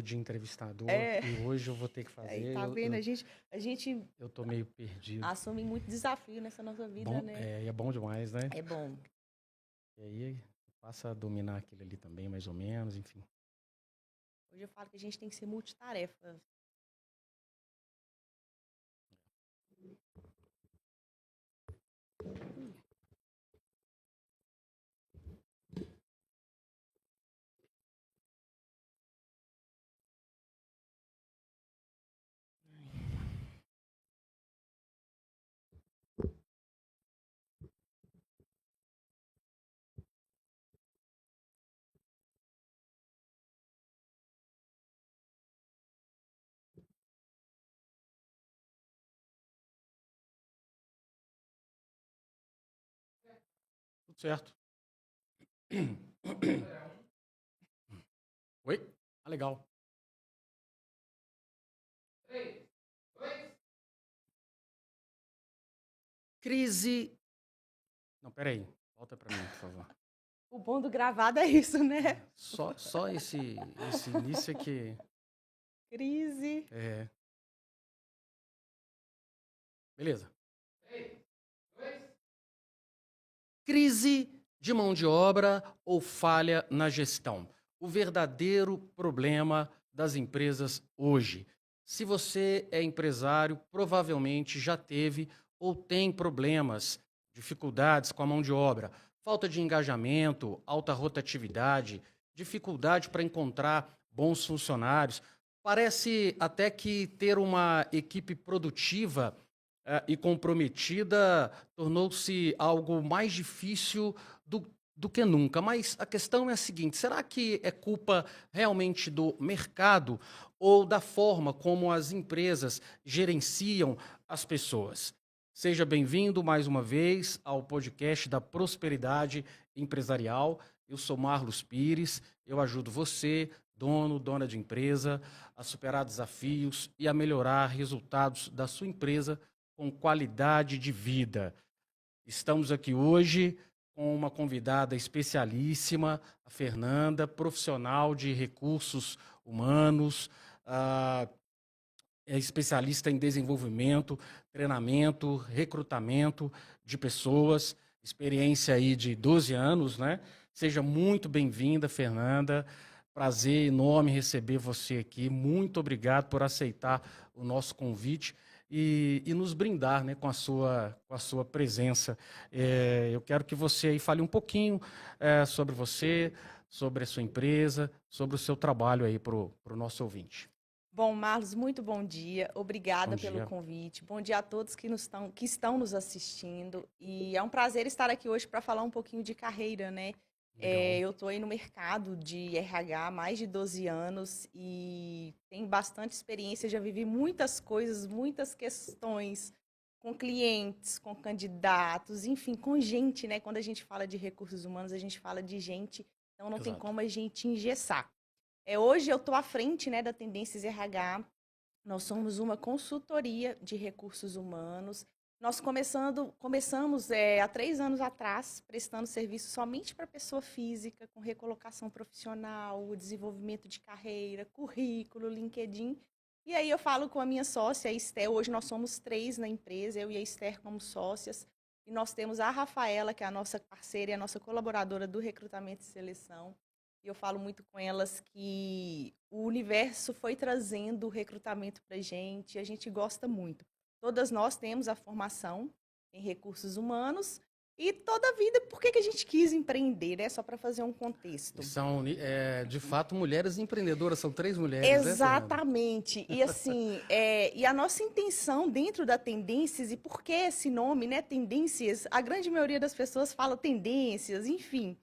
de entrevistador É, e hoje eu vou ter que aí fazer. tá Eu, vendo? eu, A gente eu tô meio perdido. assume muito desafio nessa nossa vida, Bom, né? é bom demais, né? É bom. E aí passa a dominar aquilo ali também, mais ou menos, enfim. Hoje eu falo que a gente tem que ser multitarefa. Tudo certo. Oi? Ah, legal. Crise. Não, peraí. Volta para mim, por favor. O bom do gravado é isso, né? Só esse início é que. Crise. É, beleza. Crise de mão de obra ou falha na gestão? O verdadeiro problema das empresas hoje. Se você é empresário, provavelmente já teve ou tem problemas, dificuldades com a mão de obra, falta de engajamento, alta rotatividade, dificuldade para encontrar bons funcionários. Parece até que ter uma equipe produtiva e comprometida tornou-se algo mais difícil do que nunca. Mas a questão é a seguinte: será que é culpa realmente do mercado ou da forma como as empresas gerenciam as pessoas? Seja bem-vindo mais uma vez ao podcast da Prosperidade Empresarial. Eu sou Marlos Pires, eu ajudo você, dono, dona de empresa, a superar desafios e a melhorar resultados da sua empresa com qualidade de vida. Estamos aqui hoje com uma convidada especialíssima, a Fernanda, profissional de recursos humanos, é especialista em desenvolvimento, treinamento, recrutamento de pessoas, experiência aí de 12 anos, né? Seja muito bem-vinda, Fernanda. Prazer enorme receber você aqui. Muito obrigado por aceitar o nosso convite e nos brindar, né, com a sua presença. Eu quero que você aí fale um pouquinho sobre você, sobre a sua empresa, sobre o seu trabalho aí para o nosso ouvinte. Bom, Marlos, muito bom dia. Bom Obrigada pelo dia. convite. Bom dia a todos que estão nos assistindo. E é um prazer estar aqui hoje para falar um pouquinho de carreira, né? Legal. Eu estou aí no mercado de RH há mais de 12 anos e tenho bastante experiência, já vivi muitas coisas, muitas questões com clientes, com candidatos, enfim, com gente, né? Quando a gente fala de recursos humanos, a gente fala de gente, então não tem Exato. como a gente engessar. Hoje eu estou à frente, né, da Tendências RH. Nós somos uma consultoria de recursos humanos. Nós começamos há 3 anos atrás, prestando serviço somente para pessoa física, com recolocação profissional, desenvolvimento de carreira, currículo, LinkedIn. E aí eu falo com a minha sócia, a Esther. Hoje nós somos 3 na empresa, eu e a Esther como sócias. E nós temos a Rafaela, que é a nossa parceira e a nossa colaboradora do recrutamento e seleção. E eu falo muito com elas que o universo foi trazendo o recrutamento para a gente gosta muito. Todas nós temos a formação em recursos humanos e toda a vida, por que a gente quis empreender, né? Só para fazer um E contexto. são, de fato, mulheres empreendedoras, são 3 mulheres, né, Fernanda? Exatamente. E assim, e a nossa intenção dentro da Tendências, e por que esse nome, né? Tendências, a grande maioria das pessoas fala tendências, enfim.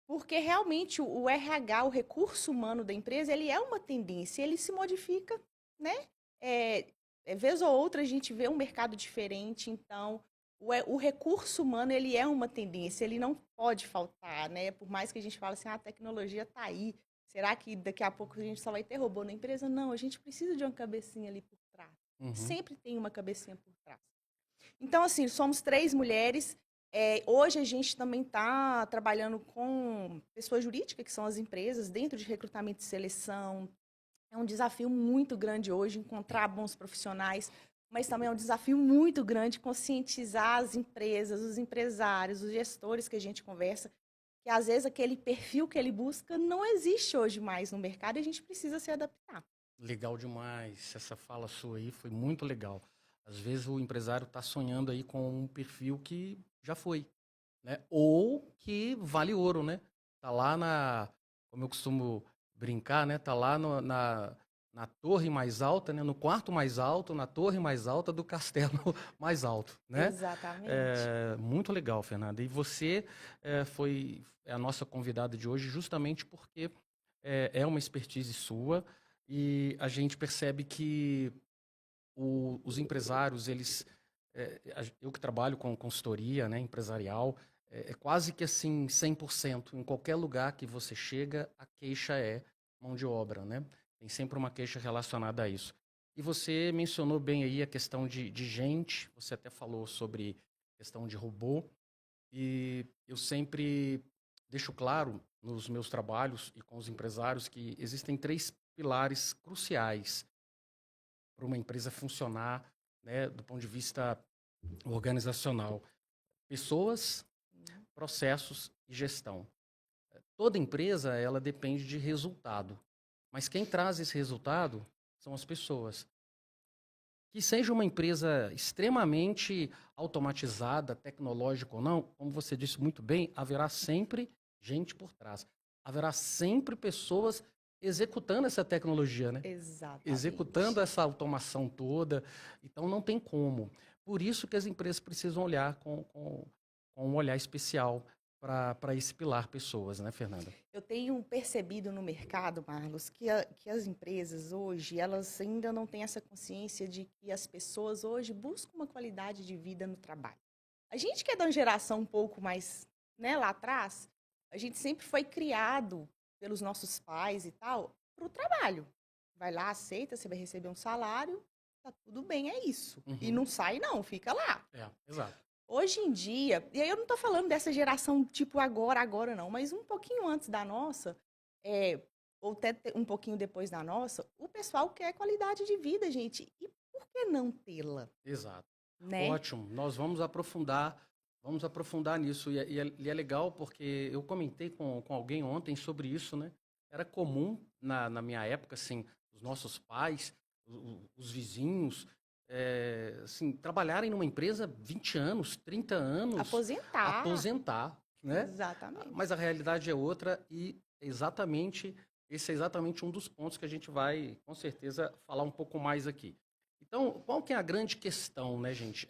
Porque realmente o RH, o recurso humano da empresa, ele é uma tendência, ele se modifica, né? É, vez ou outra a gente vê um mercado diferente, então o recurso humano ele é uma tendência, ele não pode faltar, né? Por mais que a gente fale assim, a tecnologia está aí, será que daqui a pouco a gente só vai ter robô na empresa? Não, a gente precisa de uma cabecinha ali por trás. Uhum. Sempre tem uma cabecinha por trás. Então, assim, somos 3 mulheres. Hoje a gente também está trabalhando com pessoa jurídica, que são as empresas, dentro de recrutamento e seleção. É um desafio muito grande hoje encontrar bons profissionais, mas também é um desafio muito grande conscientizar as empresas, os empresários, os gestores que a gente conversa, que às vezes aquele perfil que ele busca não existe hoje mais no mercado e a gente precisa se adaptar. Legal demais. Essa fala sua aí foi muito legal. Às vezes o empresário está sonhando aí com um perfil que já foi, né? Ou que vale ouro, né? Tá lá como eu costumo brincar, né? Tá lá na torre mais alta, né? No quarto mais alto, na torre mais alta do castelo mais alto, né? Exatamente. Muito legal, Fernanda. E você é a nossa convidada de hoje justamente porque é uma expertise sua e a gente percebe que os empresários, eu que trabalho com consultoria, né, empresarial, é quase que assim 100%. Em qualquer lugar que você chega, a queixa é mão de obra, né? Tem sempre uma queixa relacionada a isso. E você mencionou bem aí a questão de gente, você até falou sobre questão de robô, e eu sempre deixo claro nos meus trabalhos e com os empresários que existem três pilares cruciais para uma empresa funcionar, né, do ponto de vista organizacional: pessoas, processos e gestão. Toda empresa ela depende de resultado, mas quem traz esse resultado são as pessoas. Que seja uma empresa extremamente automatizada, tecnológica ou não, como você disse muito bem, haverá sempre gente por trás. Haverá sempre pessoas executando essa tecnologia, né? Executando Exatamente. essa automação toda. Então não tem como. Por isso que as empresas precisam olhar com um olhar especial para esse pilar pessoas, né, Fernanda? Eu tenho percebido no mercado, Marlos, que as empresas hoje, elas ainda não têm essa consciência de que as pessoas hoje buscam uma qualidade de vida no trabalho. A gente que é de uma geração um pouco mais, né, lá atrás, a gente sempre foi criado pelos nossos pais e tal para o trabalho. Vai lá, aceita, você vai receber um salário, tá tudo bem, é isso. E Uhum. não sai não, fica lá. Exato. Hoje em dia, e aí eu não tô falando dessa geração tipo agora não, mas um pouquinho antes da nossa, é, ou até um pouquinho depois da nossa, o pessoal quer qualidade de vida, gente. E por que não tê-la, Exato. né? Ótimo. Nós vamos aprofundar nisso. E é legal porque eu comentei com alguém ontem sobre isso, né? Era comum na minha época, assim, os nossos pais, os vizinhos, assim, trabalharem numa empresa 20 anos, 30 anos, Aposentar. aposentar, né? Mas Exatamente. a realidade é outra e esse é exatamente um dos pontos que a gente vai, com certeza, falar um pouco mais aqui. Então, qual que é a grande questão, né, gente?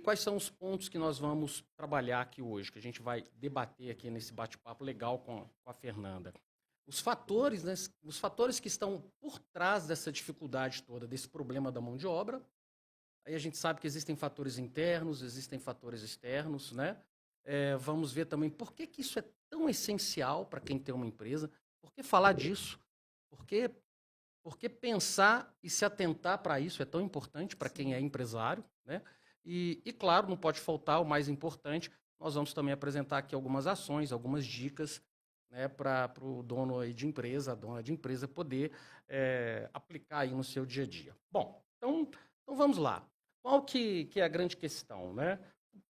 Quais são os pontos que nós vamos trabalhar aqui hoje, que a gente vai debater aqui nesse bate-papo legal com a Fernanda? Os fatores, né, os fatores que estão por trás dessa dificuldade toda, desse problema da mão de obra. Aí a gente sabe que existem fatores internos, existem fatores externos, né? Vamos ver também por que que isso é tão essencial para quem tem uma empresa, por que falar disso, por que porque pensar e se atentar para isso é tão importante para quem é Sim. empresário, né? Claro, não pode faltar o mais importante, nós vamos também apresentar aqui algumas ações, algumas dicas, né, para o dono aí de empresa, a dona de empresa poder aplicar aí no seu dia a dia. Bom, então vamos lá. Qual que é a grande questão, né?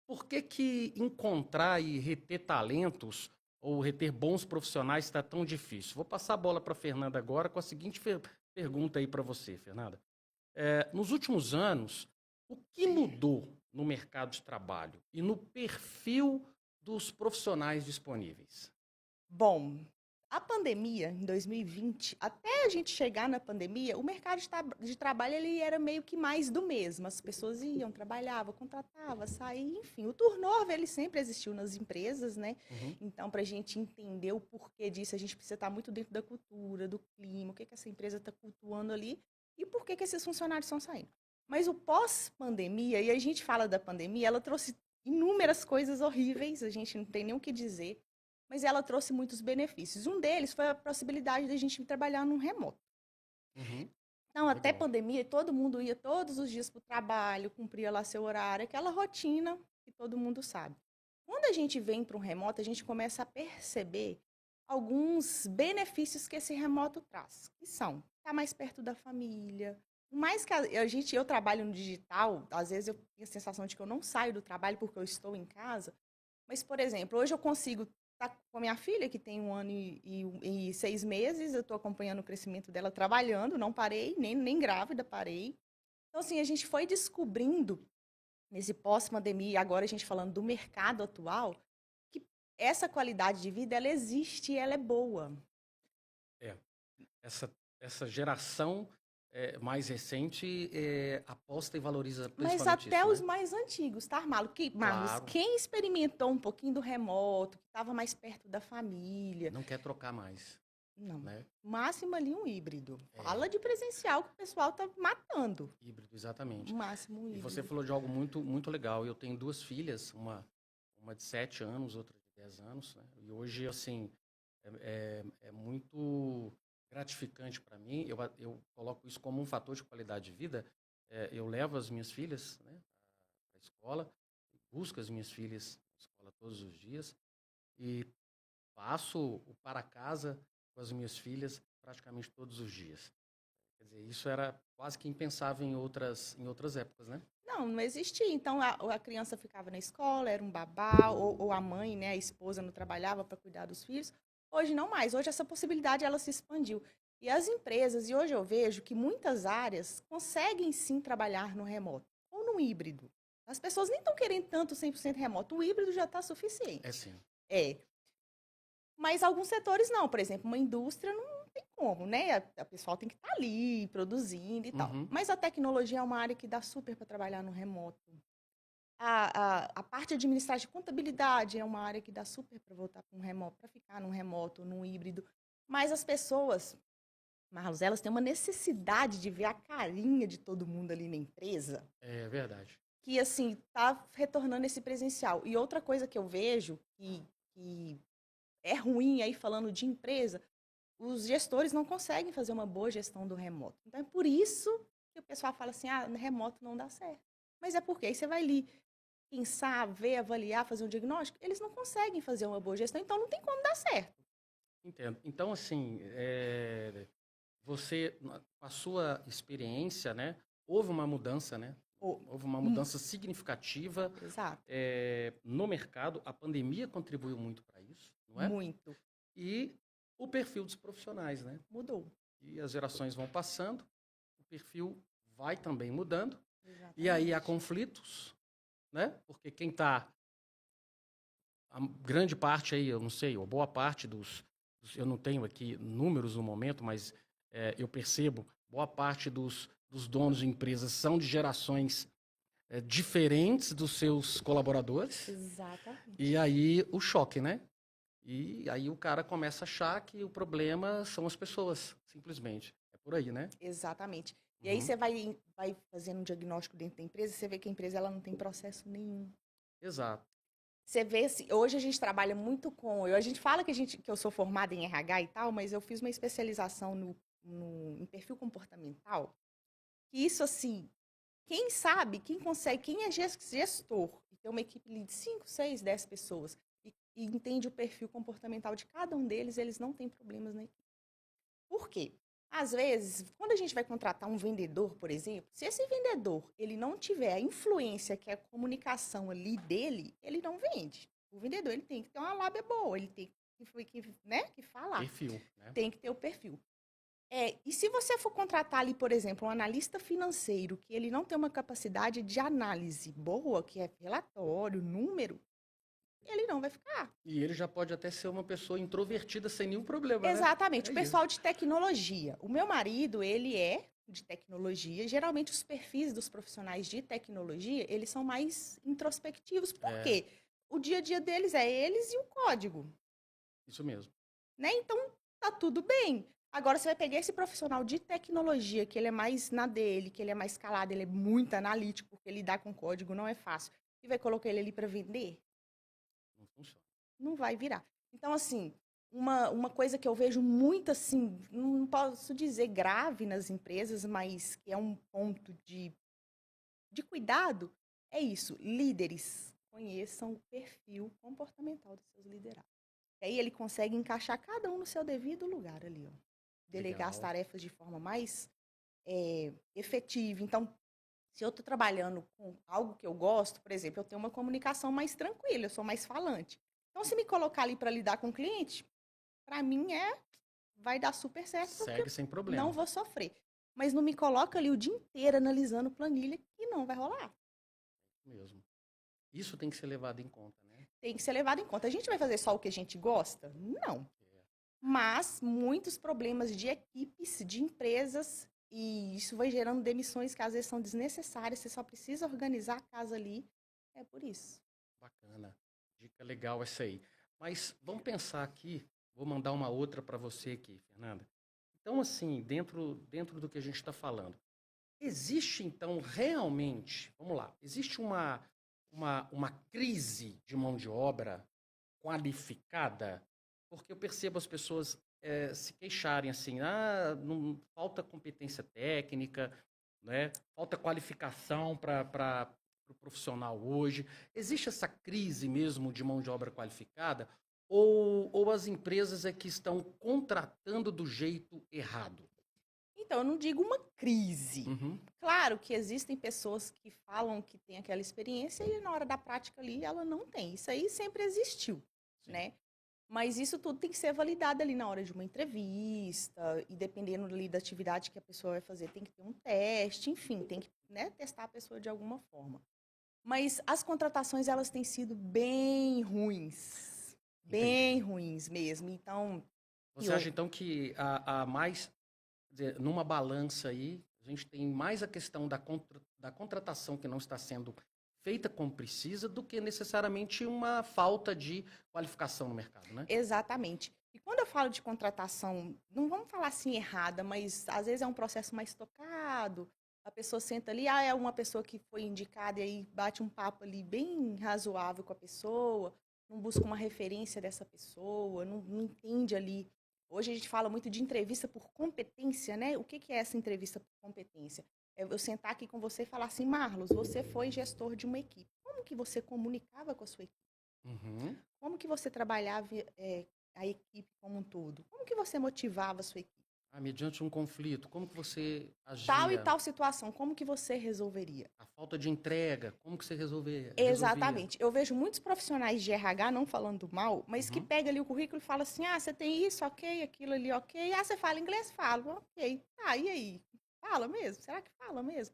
Por que encontrar e reter talentos ou reter bons profissionais está tão difícil? Vou passar a bola para a Fernanda agora com a seguinte pergunta aí para você, Fernanda. Nos últimos anos, o que mudou no mercado de trabalho e no perfil dos profissionais disponíveis? Bom, a pandemia em 2020, até a gente chegar na pandemia, o mercado de trabalho ele era meio que mais do mesmo. As pessoas iam, trabalhavam, contratavam, saíam, enfim. O turnover ele sempre existiu nas empresas, né? Uhum, Então, para a gente entender o porquê disso, a gente precisa estar muito dentro da cultura, do clima, o que essa empresa está cultuando ali e por que esses funcionários estão saindo. Mas o pós-pandemia, e a gente fala da pandemia, ela trouxe inúmeras coisas horríveis, a gente não tem nem o que dizer, mas ela trouxe muitos benefícios. Um deles foi a possibilidade de a gente trabalhar num remoto. uhum, Então, até legal. pandemia, todo mundo ia todos os dias para o trabalho, cumpria lá seu horário, aquela rotina que todo mundo sabe. Quando a gente vem para um remoto, a gente começa a perceber alguns benefícios que esse remoto traz, que são estar mais perto da família. Mais que eu trabalho no digital, às vezes eu tenho a sensação de que eu não saio do trabalho porque eu estou em casa. Mas, por exemplo, hoje eu consigo estar com a minha filha, que tem 1 ano e 6 meses, eu estou acompanhando o crescimento dela trabalhando, não parei, nem grávida parei. Então, assim, a gente foi descobrindo, nesse pós-pandemia, agora a gente falando do mercado atual, que essa qualidade de vida, ela existe e ela é boa. É, essa geração mais recente aposta e valoriza Mas principalmente até isso, os né? mais antigos, tá, Marlos? Claro, Quem experimentou um pouquinho do remoto, que estava mais perto da família, não quer trocar mais, não. né? Máximo ali um híbrido. É, Fala de presencial que o pessoal tá matando. híbrido, exatamente. Máximo um E você híbrido. falou de algo muito, muito legal. Eu tenho duas filhas, uma de 7 anos, outra de 10 anos, né? E hoje, assim, é muito gratificante para mim. Eu coloco isso como um fator de qualidade de vida. Eu levo as minhas filhas, né, para a escola, busco as minhas filhas na escola todos os dias e passo o para casa com as minhas filhas praticamente todos os dias. Quer dizer, isso era quase que impensável em outras épocas, né? Não existia. Então a criança ficava na escola, era um babá, ou a mãe, né, a esposa não trabalhava para cuidar dos filhos. Hoje não mais. Hoje essa possibilidade ela se expandiu. E as empresas, e hoje eu vejo que muitas áreas conseguem sim trabalhar no remoto ou no híbrido. As pessoas nem estão querendo tanto 100% remoto. O híbrido já está É suficiente. sim. É. Mas alguns setores não. Por exemplo, uma indústria não tem como, né? A pessoal tem que estar ali produzindo e tal. Uhum. Mas a tecnologia é uma área que dá super para trabalhar no remoto. A parte administrativa de contabilidade é uma área que dá super para voltar para um remoto, para ficar num remoto, num híbrido. Mas as pessoas, Marlos, elas têm uma necessidade de ver a carinha de todo mundo ali na empresa, É verdade. que assim, tá retornando esse presencial. E outra coisa que eu vejo que é ruim aí falando de empresa, os gestores não conseguem fazer uma boa gestão do remoto. Então é por isso que o pessoal fala assim, remoto não dá certo. Mas é porque aí você vai ali pensar, ver, avaliar, fazer um diagnóstico, eles não conseguem fazer uma boa gestão, então não tem como dar certo. Entendo. Então, assim, você, com a sua experiência, né, houve uma mudança, né? Ou, Houve uma hum, mudança significativa exato, no mercado. A pandemia contribuiu muito para isso, não é? muito. E o perfil dos profissionais, né? Mudou. E as gerações vão passando, o perfil vai também mudando, e aí há Exatamente. conflitos, né? Porque quem está, a grande parte aí, eu não sei, ou boa parte eu não tenho aqui números no momento, mas eu percebo, boa parte dos donos de empresas são de gerações diferentes dos seus colaboradores, e Exatamente. aí o choque, né? E aí o cara começa a achar que o problema são as pessoas, simplesmente. É por aí, né? Exatamente. E aí Uhum. você vai fazendo um diagnóstico dentro da empresa, você vê que a empresa ela não tem processo nenhum. Exato. Você vê, hoje a gente trabalha muito com. A gente fala que eu sou formada em RH e tal, mas eu fiz uma especialização em perfil comportamental. Que isso, assim, quem sabe, quem consegue, quem é gestor e tem uma equipe de 5, 6, 10 pessoas e entende o perfil comportamental de cada um deles, eles não têm problemas na equipe. Por quê? Às vezes, quando a gente vai contratar um vendedor, por exemplo, se esse vendedor ele não tiver a influência que é a comunicação ali dele, ele não vende. O vendedor ele tem que ter uma lábia boa, ele tem que falar, Perfil, né? tem que ter o perfil. E se você for contratar ali, por exemplo, um analista financeiro, que ele não tem uma capacidade de análise boa, que é relatório, número, ele não vai ficar. E ele já pode até ser uma pessoa introvertida sem nenhum problema, né? Exatamente. É O isso. pessoal de tecnologia. O meu marido, ele é de tecnologia. Geralmente, os perfis dos profissionais de tecnologia, eles são mais introspectivos. Por É, quê? O dia a dia deles é eles e o código, isso mesmo. né? Então, tá tudo bem. Agora, você vai pegar esse profissional de tecnologia, que ele é mais na dele, que ele é mais calado, ele é muito analítico, porque lidar com código não é fácil, e vai colocar ele ali para vender? Não funciona. Não vai virar. Então, assim, uma coisa que eu vejo muito, assim, não posso dizer grave nas empresas, mas que é um ponto de cuidado, é isso. Líderes conheçam o perfil comportamental dos seus liderados. E aí ele consegue encaixar cada um no seu devido lugar ali, ó. Delegar as Legal. tarefas de forma mais efetiva. Então, se eu estou trabalhando com algo que eu gosto, por exemplo, eu tenho uma comunicação mais tranquila, eu sou mais falante. Então, se me colocar ali para lidar com o cliente, para mim vai dar super certo, porque eu Segue sem não problema. vou sofrer. Mas não me coloca ali o dia inteiro analisando planilha, que não vai rolar. Mesmo. Isso tem que ser levado em conta, né? Tem que ser levado em conta. A gente vai fazer só o que a gente gosta? Não. É, Mas muitos problemas de equipes, de empresas, e isso vai gerando demissões que às vezes são desnecessárias. Você só precisa organizar a casa ali. É por isso. bacana. Dica legal essa aí. Mas vamos pensar aqui, vou mandar uma outra para você aqui, Fernanda. Então, assim, dentro do que a gente está falando, existe então realmente, vamos lá, existe uma crise de mão de obra qualificada? Porque eu percebo as pessoas se queixarem assim, não falta competência técnica, né? Falta qualificação para o profissional hoje. Existe essa crise mesmo de mão de obra qualificada? Ou as empresas é que estão contratando do jeito errado? Então, eu não digo uma crise. Uhum, Claro que existem pessoas que falam que tem aquela experiência e na hora da prática ali ela não tem. Isso aí sempre existiu, sim. né? Mas isso tudo tem que ser validado ali na hora de uma entrevista, e dependendo ali da atividade que a pessoa vai fazer, tem que ter um teste, enfim, tem que, né, testar a pessoa de alguma forma. Mas as contratações, elas têm sido Entendi. bem ruins mesmo. Então, Você eu, acha então que a mais, quer dizer, numa balança aí, a gente tem mais a questão da contratação que não está sendo feita como precisa do que necessariamente uma falta de qualificação no mercado, né? exatamente. E quando eu falo de contratação, não vamos falar assim errada, mas às vezes é um processo mais tocado. A pessoa senta ali, é uma pessoa que foi indicada e aí bate um papo ali bem razoável com a pessoa, não busca uma referência dessa pessoa, não entende ali. Hoje a gente fala muito de entrevista por competência, né? O que é essa entrevista por competência? É eu sentar aqui com você e falar assim, Marlos, você foi gestor de uma equipe. Como que você comunicava com a sua equipe? Uhum. Como que você trabalhava a equipe como um todo? Como que você motivava a sua equipe? Mediante um conflito, como que você Tal e agia? tal situação, como que você resolveria? A falta de entrega, como que você resolvia? Exatamente. Eu vejo muitos profissionais de RH, não falando mal, mas que Uhum. pega ali o currículo e fala assim: ah, você tem isso, ok, aquilo ali, ok. Ah, você fala inglês? Falo, ok. Ah, e aí? Fala mesmo? Será que fala mesmo?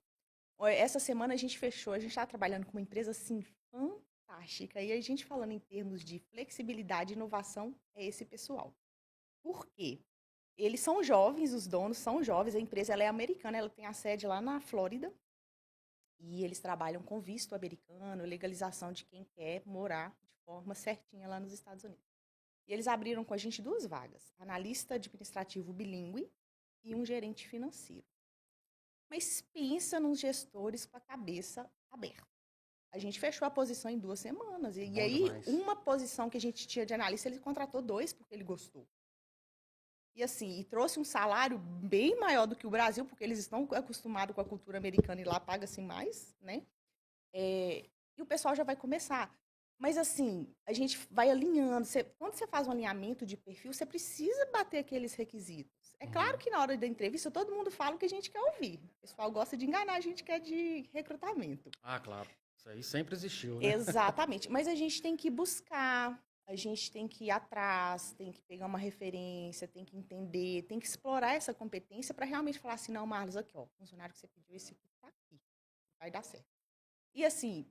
Essa semana a gente fechou, a gente está trabalhando com uma empresa assim fantástica. E a gente falando em termos de flexibilidade e inovação, é esse pessoal. Por quê? Eles são jovens, os donos são jovens, a empresa ela é americana, ela tem a sede lá na Flórida e eles trabalham com visto americano, legalização de quem quer morar de forma certinha lá nos Estados Unidos. E eles abriram com a gente duas vagas, analista administrativo bilíngue e um gerente financeiro. Mas pensa nos gestores com a cabeça aberta. A gente fechou a posição em 2 semanas. E Bom aí, demais. uma posição que a gente tinha de analista, ele contratou dois porque ele gostou. E assim, e trouxe um salário bem maior do que o Brasil, porque eles estão acostumados com a cultura americana e lá paga-se mais, né? E o pessoal já vai começar. Mas assim, a gente vai alinhando. Quando você faz um alinhamento de perfil, você precisa bater aqueles requisitos. É claro Uhum. que na hora da entrevista todo mundo fala o que a gente quer ouvir. O pessoal gosta de enganar, a gente quer de recrutamento. Claro. Isso aí sempre existiu, né? Exatamente. Mas a gente tem que buscar, a gente tem que ir atrás, tem que pegar uma referência, tem que entender, tem que explorar essa competência para realmente falar assim, não, Marlos, aqui, ó, o funcionário que você pediu, esse aqui tá aqui, vai dar certo. E assim,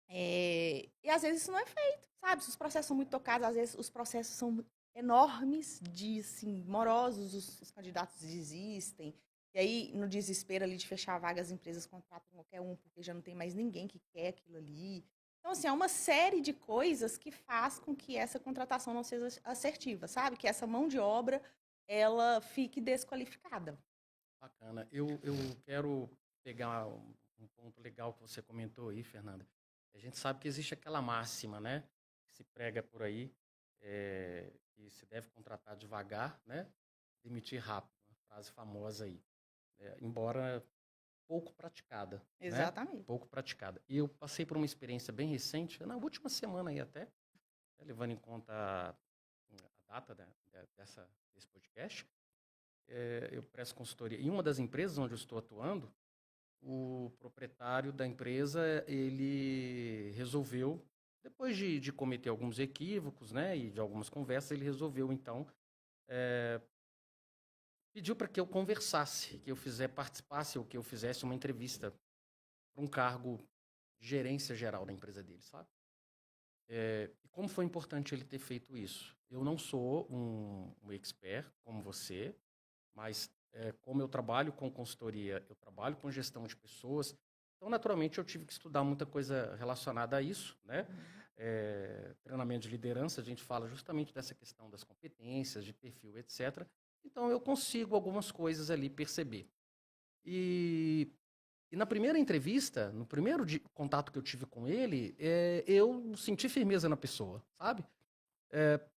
e às vezes isso não é feito, sabe? Se os processos são muito tocados, às vezes os processos são enormes, de, assim, morosos, os candidatos desistem. E aí, no desespero ali de fechar a vaga, as empresas contratam qualquer um, porque já não tem mais ninguém que quer aquilo ali. Então, assim, é uma série de coisas que faz com que essa contratação não seja assertiva, sabe? Que essa mão de obra, ela fique desqualificada. Bacana. Eu quero pegar um ponto legal que você comentou aí, Fernanda. A gente sabe que existe aquela máxima, né? Que se prega por aí, que se deve contratar devagar, né? Demitir rápido. Uma frase famosa aí. Embora pouco praticada, né? Exatamente. Pouco praticada. E eu passei por uma experiência bem recente, na última semana aí até, né, levando em conta data desse podcast, eu presto consultoria. Em uma das empresas onde eu estou atuando, o proprietário da empresa, ele resolveu, depois de cometer alguns equívocos, né, e de algumas conversas, ele resolveu, então, pediu para que eu conversasse, que eu participasse, ou que eu fizesse uma entrevista para um cargo de gerência geral da empresa dele, sabe? E como foi importante ele ter feito isso? Eu não sou um expert como você, mas como eu trabalho com consultoria, eu trabalho com gestão de pessoas, então, naturalmente, eu tive que estudar muita coisa relacionada a isso, né? Treinamento de liderança, a gente fala justamente dessa questão das competências, de perfil, etc. Então, eu consigo algumas coisas ali perceber. E na primeira entrevista, no primeiro contato que eu tive com ele, eu senti firmeza na pessoa, sabe?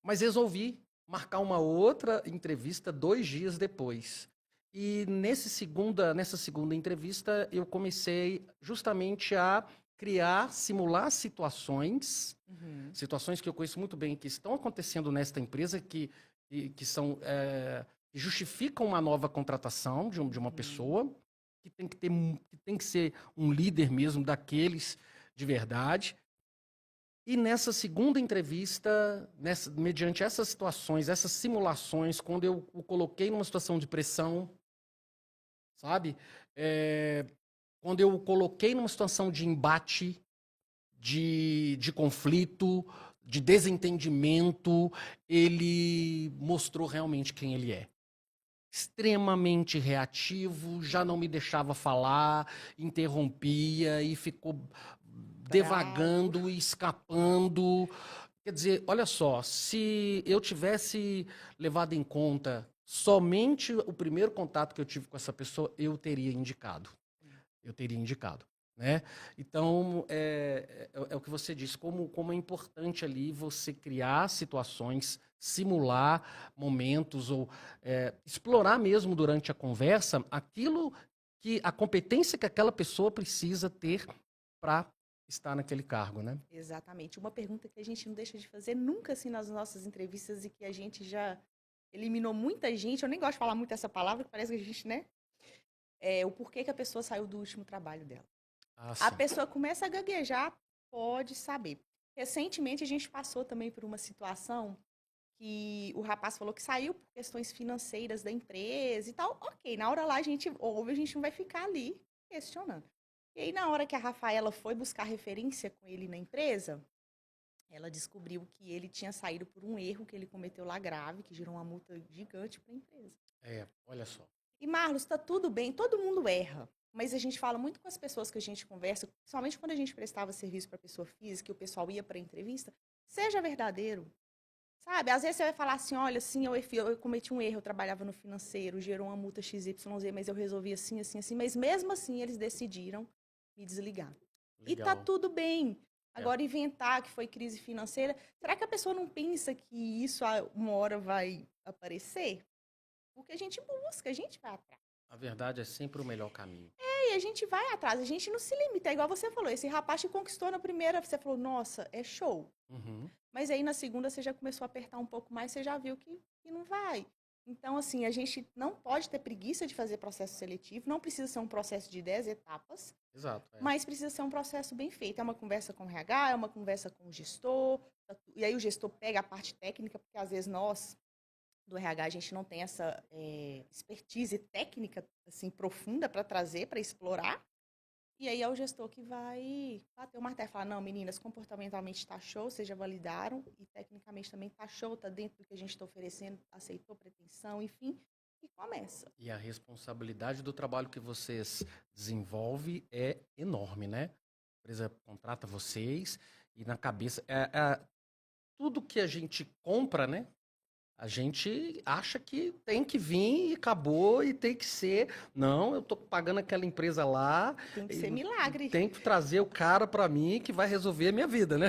Mas resolvi marcar uma outra entrevista 2 dias depois. E nessa segunda entrevista, eu comecei justamente a simular situações, situações que eu conheço muito bem, que estão acontecendo nesta empresa, que justificam uma nova contratação de uma pessoa, que tem que ser um líder mesmo daqueles de verdade. E nessa segunda entrevista, mediante essas situações, essas simulações, quando eu o coloquei numa situação de pressão, sabe? Quando eu o coloquei numa situação de embate, de conflito, de desentendimento, ele mostrou realmente quem ele é. Extremamente reativo, já não me deixava falar, interrompia e ficou devagando e escapando. Quer dizer, olha só, se eu tivesse levado em conta somente o primeiro contato que eu tive com essa pessoa, eu teria indicado. Né? Então, é o que você disse, como é importante ali você criar situações, simular momentos, ou explorar mesmo durante a conversa a competência que aquela pessoa precisa ter para estar naquele cargo, né? Exatamente. Uma pergunta que a gente não deixa de fazer nunca assim nas nossas entrevistas e que a gente já eliminou muita gente, eu nem gosto de falar muito essa palavra, que parece que a gente, né? O porquê que a pessoa saiu do último trabalho dela. A pessoa começa a gaguejar, pode saber. Recentemente, a gente passou também por uma situação que o rapaz falou que saiu por questões financeiras da empresa e tal. Ok, na hora lá a gente ouve, a gente não vai ficar ali questionando. E aí, na hora que a Rafaela foi buscar referência com ele na empresa, ela descobriu que ele tinha saído por um erro que ele cometeu lá grave, que gerou uma multa gigante para a empresa. Olha só. E, Marlos, tá tudo bem, todo mundo erra. Mas a gente fala muito com as pessoas que a gente conversa, principalmente quando a gente prestava serviço para pessoa física e o pessoal ia para a entrevista, seja verdadeiro. Sabe? Às vezes você vai falar assim, olha, assim, eu cometi um erro, eu trabalhava no financeiro, gerou uma multa XYZ, mas eu resolvi assim, assim, assim. Mas mesmo assim, eles decidiram me desligar. Legal. E tá tudo bem. Agora, inventar que foi crise financeira, será que a pessoa não pensa que isso uma hora vai aparecer? Porque a gente busca, a gente vai atrás. A verdade é sempre o melhor caminho. E a gente vai atrás, a gente não se limita. É igual você falou, esse rapaz te conquistou na primeira, você falou, nossa, é show. Mas aí na segunda você já começou a apertar um pouco mais, você já viu que não vai. Então, assim, a gente não pode ter preguiça de fazer processo seletivo, não precisa ser um processo de 10 etapas. Exato. Mas precisa ser um processo bem feito. É uma conversa com o RH, é uma conversa com o gestor, e aí o gestor pega a parte técnica, porque às vezes nós do RH, a gente não tem essa expertise técnica assim profunda para trazer, para explorar. E aí é o gestor que vai bater o martelo e falar, não, meninas, comportamentalmente está show, vocês já validaram, e tecnicamente também está show, está dentro do que a gente está oferecendo, aceitou pretensão, enfim, e começa. E a responsabilidade do trabalho que vocês desenvolvem é enorme, né? A empresa contrata vocês e na cabeça... tudo que a gente compra, né? A gente acha que tem que vir e acabou e tem que ser. Não, eu tô pagando aquela empresa lá. Tem que ser milagre. Tem que trazer o cara para mim que vai resolver a minha vida, né?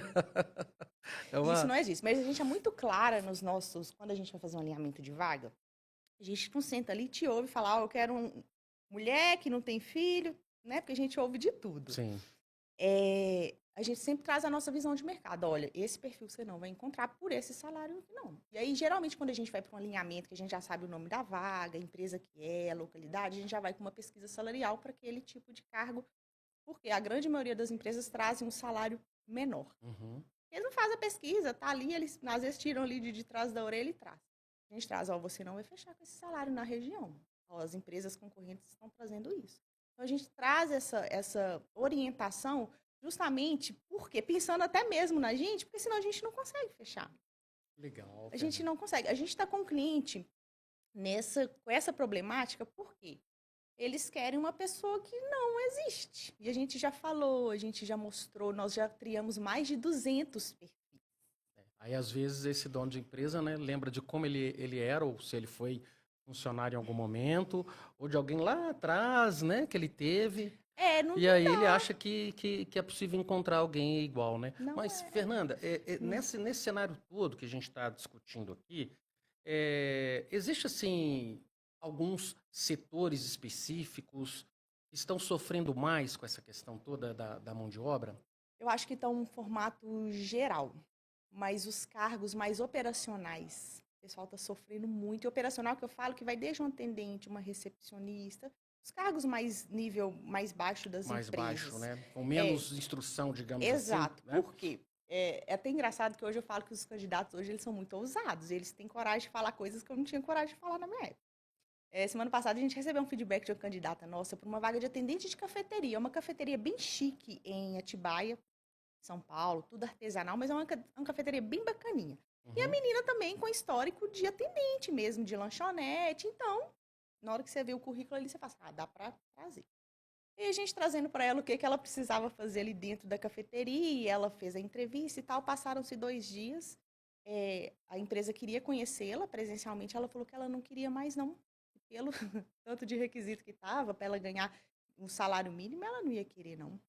Isso não existe. Mas a gente é muito clara nos nossos... Quando a gente vai fazer um alinhamento de vaga, a gente não senta ali e te ouve falar, eu quero uma mulher que não tem filho, né? Porque a gente ouve de tudo. Sim. a gente sempre traz a nossa visão de mercado. Olha, esse perfil você não vai encontrar por esse salário aqui, não. E aí, geralmente, quando a gente vai para um alinhamento, que a gente já sabe o nome da vaga, a empresa que é, a localidade, a gente já vai com uma pesquisa salarial para aquele tipo de cargo, porque a grande maioria das empresas trazem um salário menor. Uhum. Eles não fazem a pesquisa, tá ali, eles às vezes tiram ali de trás da orelha e traz. A gente traz, ó, você não vai fechar com esse salário na região. Ó, as empresas concorrentes estão trazendo isso. Então, a gente traz essa orientação justamente porque, pensando até mesmo na gente, porque senão a gente não consegue fechar. Legal, A gente Fernanda. não consegue. A gente está com um cliente com essa problemática, por quê? Eles querem uma pessoa que não existe. E a gente já falou, a gente já mostrou, nós já criamos mais de 200 perfis. Aí, às vezes, esse dono de empresa, né, lembra de como ele era, ou se ele foi funcionário em algum momento, ou de alguém lá atrás, né, que ele teve. Não, E aí ele acha que é possível encontrar alguém igual, né? não Mas, é. Fernanda, nesse cenário todo que a gente está discutindo aqui, existe, assim, alguns setores específicos que estão sofrendo mais com essa questão toda da mão de obra? Eu acho que está um formato geral, mas os cargos mais operacionais, o pessoal está sofrendo muito. E operacional que eu falo que vai desde um atendente, uma recepcionista, os cargos mais nível mais baixo das Mais baixo, empresas. né? Com É, menos instrução, digamos assim, exato. né? Por quê? É até engraçado que hoje eu falo que os candidatos hoje eles são muito ousados. Eles têm coragem de falar coisas que eu não tinha coragem de falar na minha época. Semana passada a gente recebeu um feedback de uma candidata nossa para uma vaga de atendente de cafeteria. Uma cafeteria bem chique em Atibaia, São Paulo, tudo artesanal, mas é uma cafeteria bem bacaninha. E a Uhum. menina também com histórico de atendente mesmo, de lanchonete. Então, na hora que você vê o currículo ali, você fala, dá para trazer. E a gente trazendo para ela o que ela precisava fazer ali dentro da cafeteria, ela fez a entrevista e tal. Passaram-se 2 dias, a empresa queria conhecê-la presencialmente, ela falou que ela não queria mais não. Pelo tanto de requisito que estava, para ela ganhar um salário mínimo, ela não ia querer não.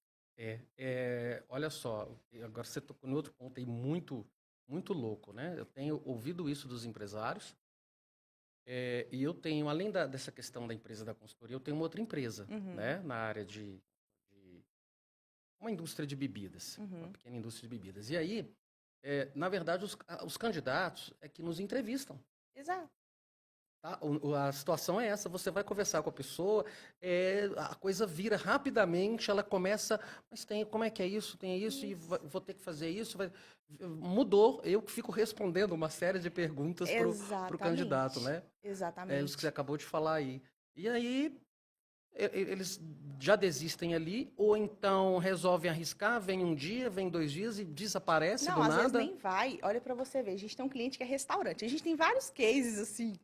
Olha só, agora você tocou em outro ponto aí muito, muito louco, né? Eu tenho ouvido isso dos empresários, e eu tenho, além dessa questão da empresa da consultoria, eu tenho uma outra empresa, Uhum, né? Na área de uma indústria de bebidas, uma uhum. pequena indústria de bebidas. E aí, na verdade, os candidatos é que nos entrevistam. Exato. Tá? A situação é essa, você vai conversar com a pessoa, a coisa vira rapidamente, ela começa, mas como é que é isso, tem isso, e Isso. vou ter que fazer isso. Mudou, eu que fico respondendo uma série de perguntas pro candidato, Exatamente. né? É isso que você Exatamente. acabou de falar aí. E aí, eles já desistem ali, ou então resolvem arriscar, vem um dia, vem 2 dias e desaparece Não, do às vezes nada. nem vai. Olha para você ver, a gente tem um cliente que é restaurante. A gente tem vários cases assim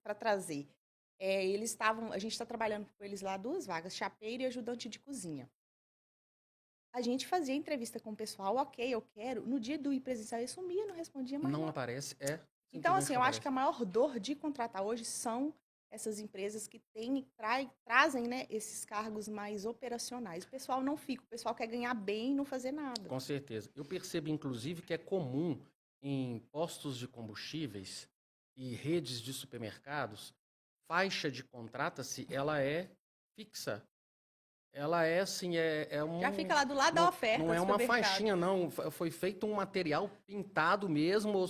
para trazer. A gente está trabalhando com eles lá 2 vagas, chapeiro e ajudante de cozinha. A gente fazia entrevista com o pessoal, ok, eu quero. No dia do ir presencial, ele sumia, não respondia mais Não nada. aparece, Então, simplesmente assim, não eu acho que aparece. a maior dor de contratar hoje são essas empresas que trazem, né, esses cargos mais operacionais. O pessoal não fica, o pessoal quer ganhar bem e não fazer nada. Com certeza. Eu percebo, inclusive, que é comum em postos de combustíveis e redes de supermercados, faixa de contrata-se, ela é fixa. Ela é assim, Já fica lá do lado da não oferta é do uma supermercado. faixinha, não. Foi feito um material pintado mesmo, ou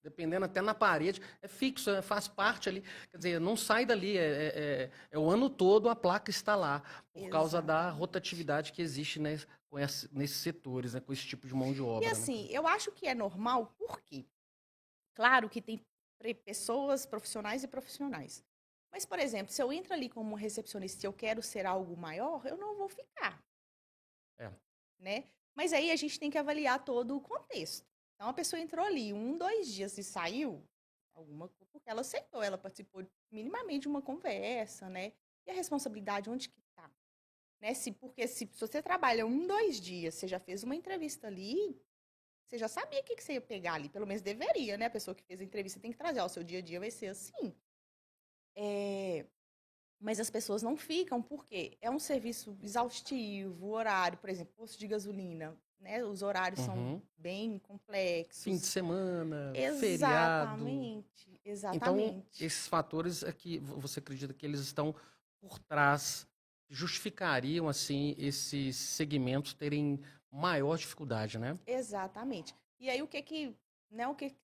dependendo até na parede. É fixo, faz parte ali. Quer dizer, não sai dali. É o ano todo a placa está lá, por causa da Exatamente. rotatividade que existe, né, nesses setores, né, com esse tipo de mão de E obra, né? assim, eu acho que é normal, porque, claro que tem pessoas profissionais e profissionais. Mas, por exemplo, se eu entro ali como recepcionista e eu quero ser algo maior, eu não vou ficar. É. Né? Mas aí a gente tem que avaliar todo o contexto. Então a pessoa entrou ali 2 dias e saiu, porque ela aceitou, ela participou minimamente de uma conversa, né? E a responsabilidade onde que tá? Né? Porque se você trabalha 2 dias, você já fez uma entrevista ali, você já sabia o que você ia pegar ali, pelo menos deveria, né? A pessoa que fez a entrevista tem que trazer, ó, o seu dia a dia vai ser assim. É, mas as pessoas não ficam, porque é um serviço exaustivo, o horário, por exemplo, posto de gasolina, né? Os horários são Uhum. bem Fim de complexos. semana, feriado. Exatamente, Então, exatamente. esses fatores é que você acredita que eles estão por trás, justificariam, assim, esses segmentos terem maior dificuldade, né? Exatamente. E aí o que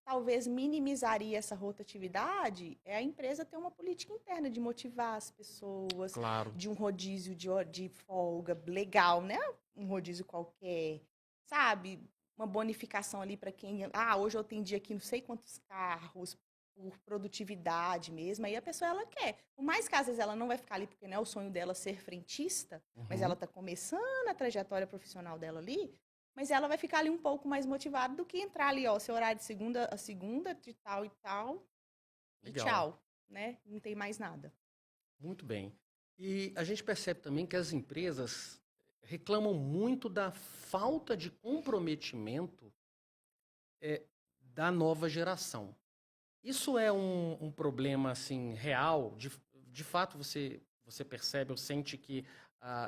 talvez minimizaria essa rotatividade é a empresa ter uma política interna de motivar as pessoas, Claro. de um rodízio de folga legal, né? Um rodízio qualquer, sabe? Uma bonificação ali para quem, hoje eu atendi aqui não sei quantos carros por produtividade mesmo, aí a pessoa ela quer. Por mais que às vezes ela não vai ficar ali porque não é o sonho dela ser frentista, mas ela Uhum. está começando a trajetória profissional dela ali, mas ela vai ficar ali um pouco mais motivada do que entrar ali, ó, seu horário de segunda a segunda, de tal e tal, e Legal. tchau, né? Não tem mais nada. Muito bem. E a gente percebe também que as empresas reclamam muito da falta de comprometimento é, da nova geração. Isso é um problema assim real? De fato, você percebe ou sente que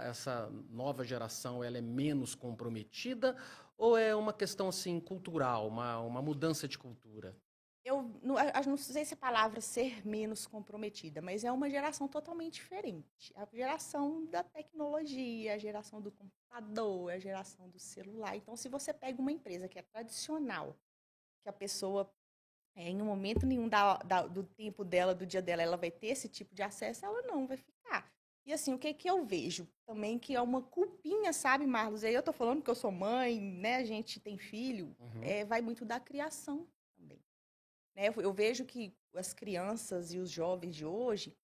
essa nova geração ela é menos comprometida ou é uma questão assim cultural, uma mudança de cultura? Eu não sei se a palavra ser menos comprometida, mas é uma geração totalmente diferente. A geração da tecnologia, a geração do computador, a geração do celular. Então, se você pega uma empresa que é tradicional, que a pessoa em um momento nenhum do tempo dela, do dia dela, ela vai ter esse tipo de acesso, ela não vai ficar. E assim, o que que eu vejo? Também que é uma culpinha, sabe, Marlos? Aí eu tô falando que eu sou mãe, né? A gente tem filho, Uhum. vai muito da criação também. Né? Eu vejo que as crianças e os jovens de hoje,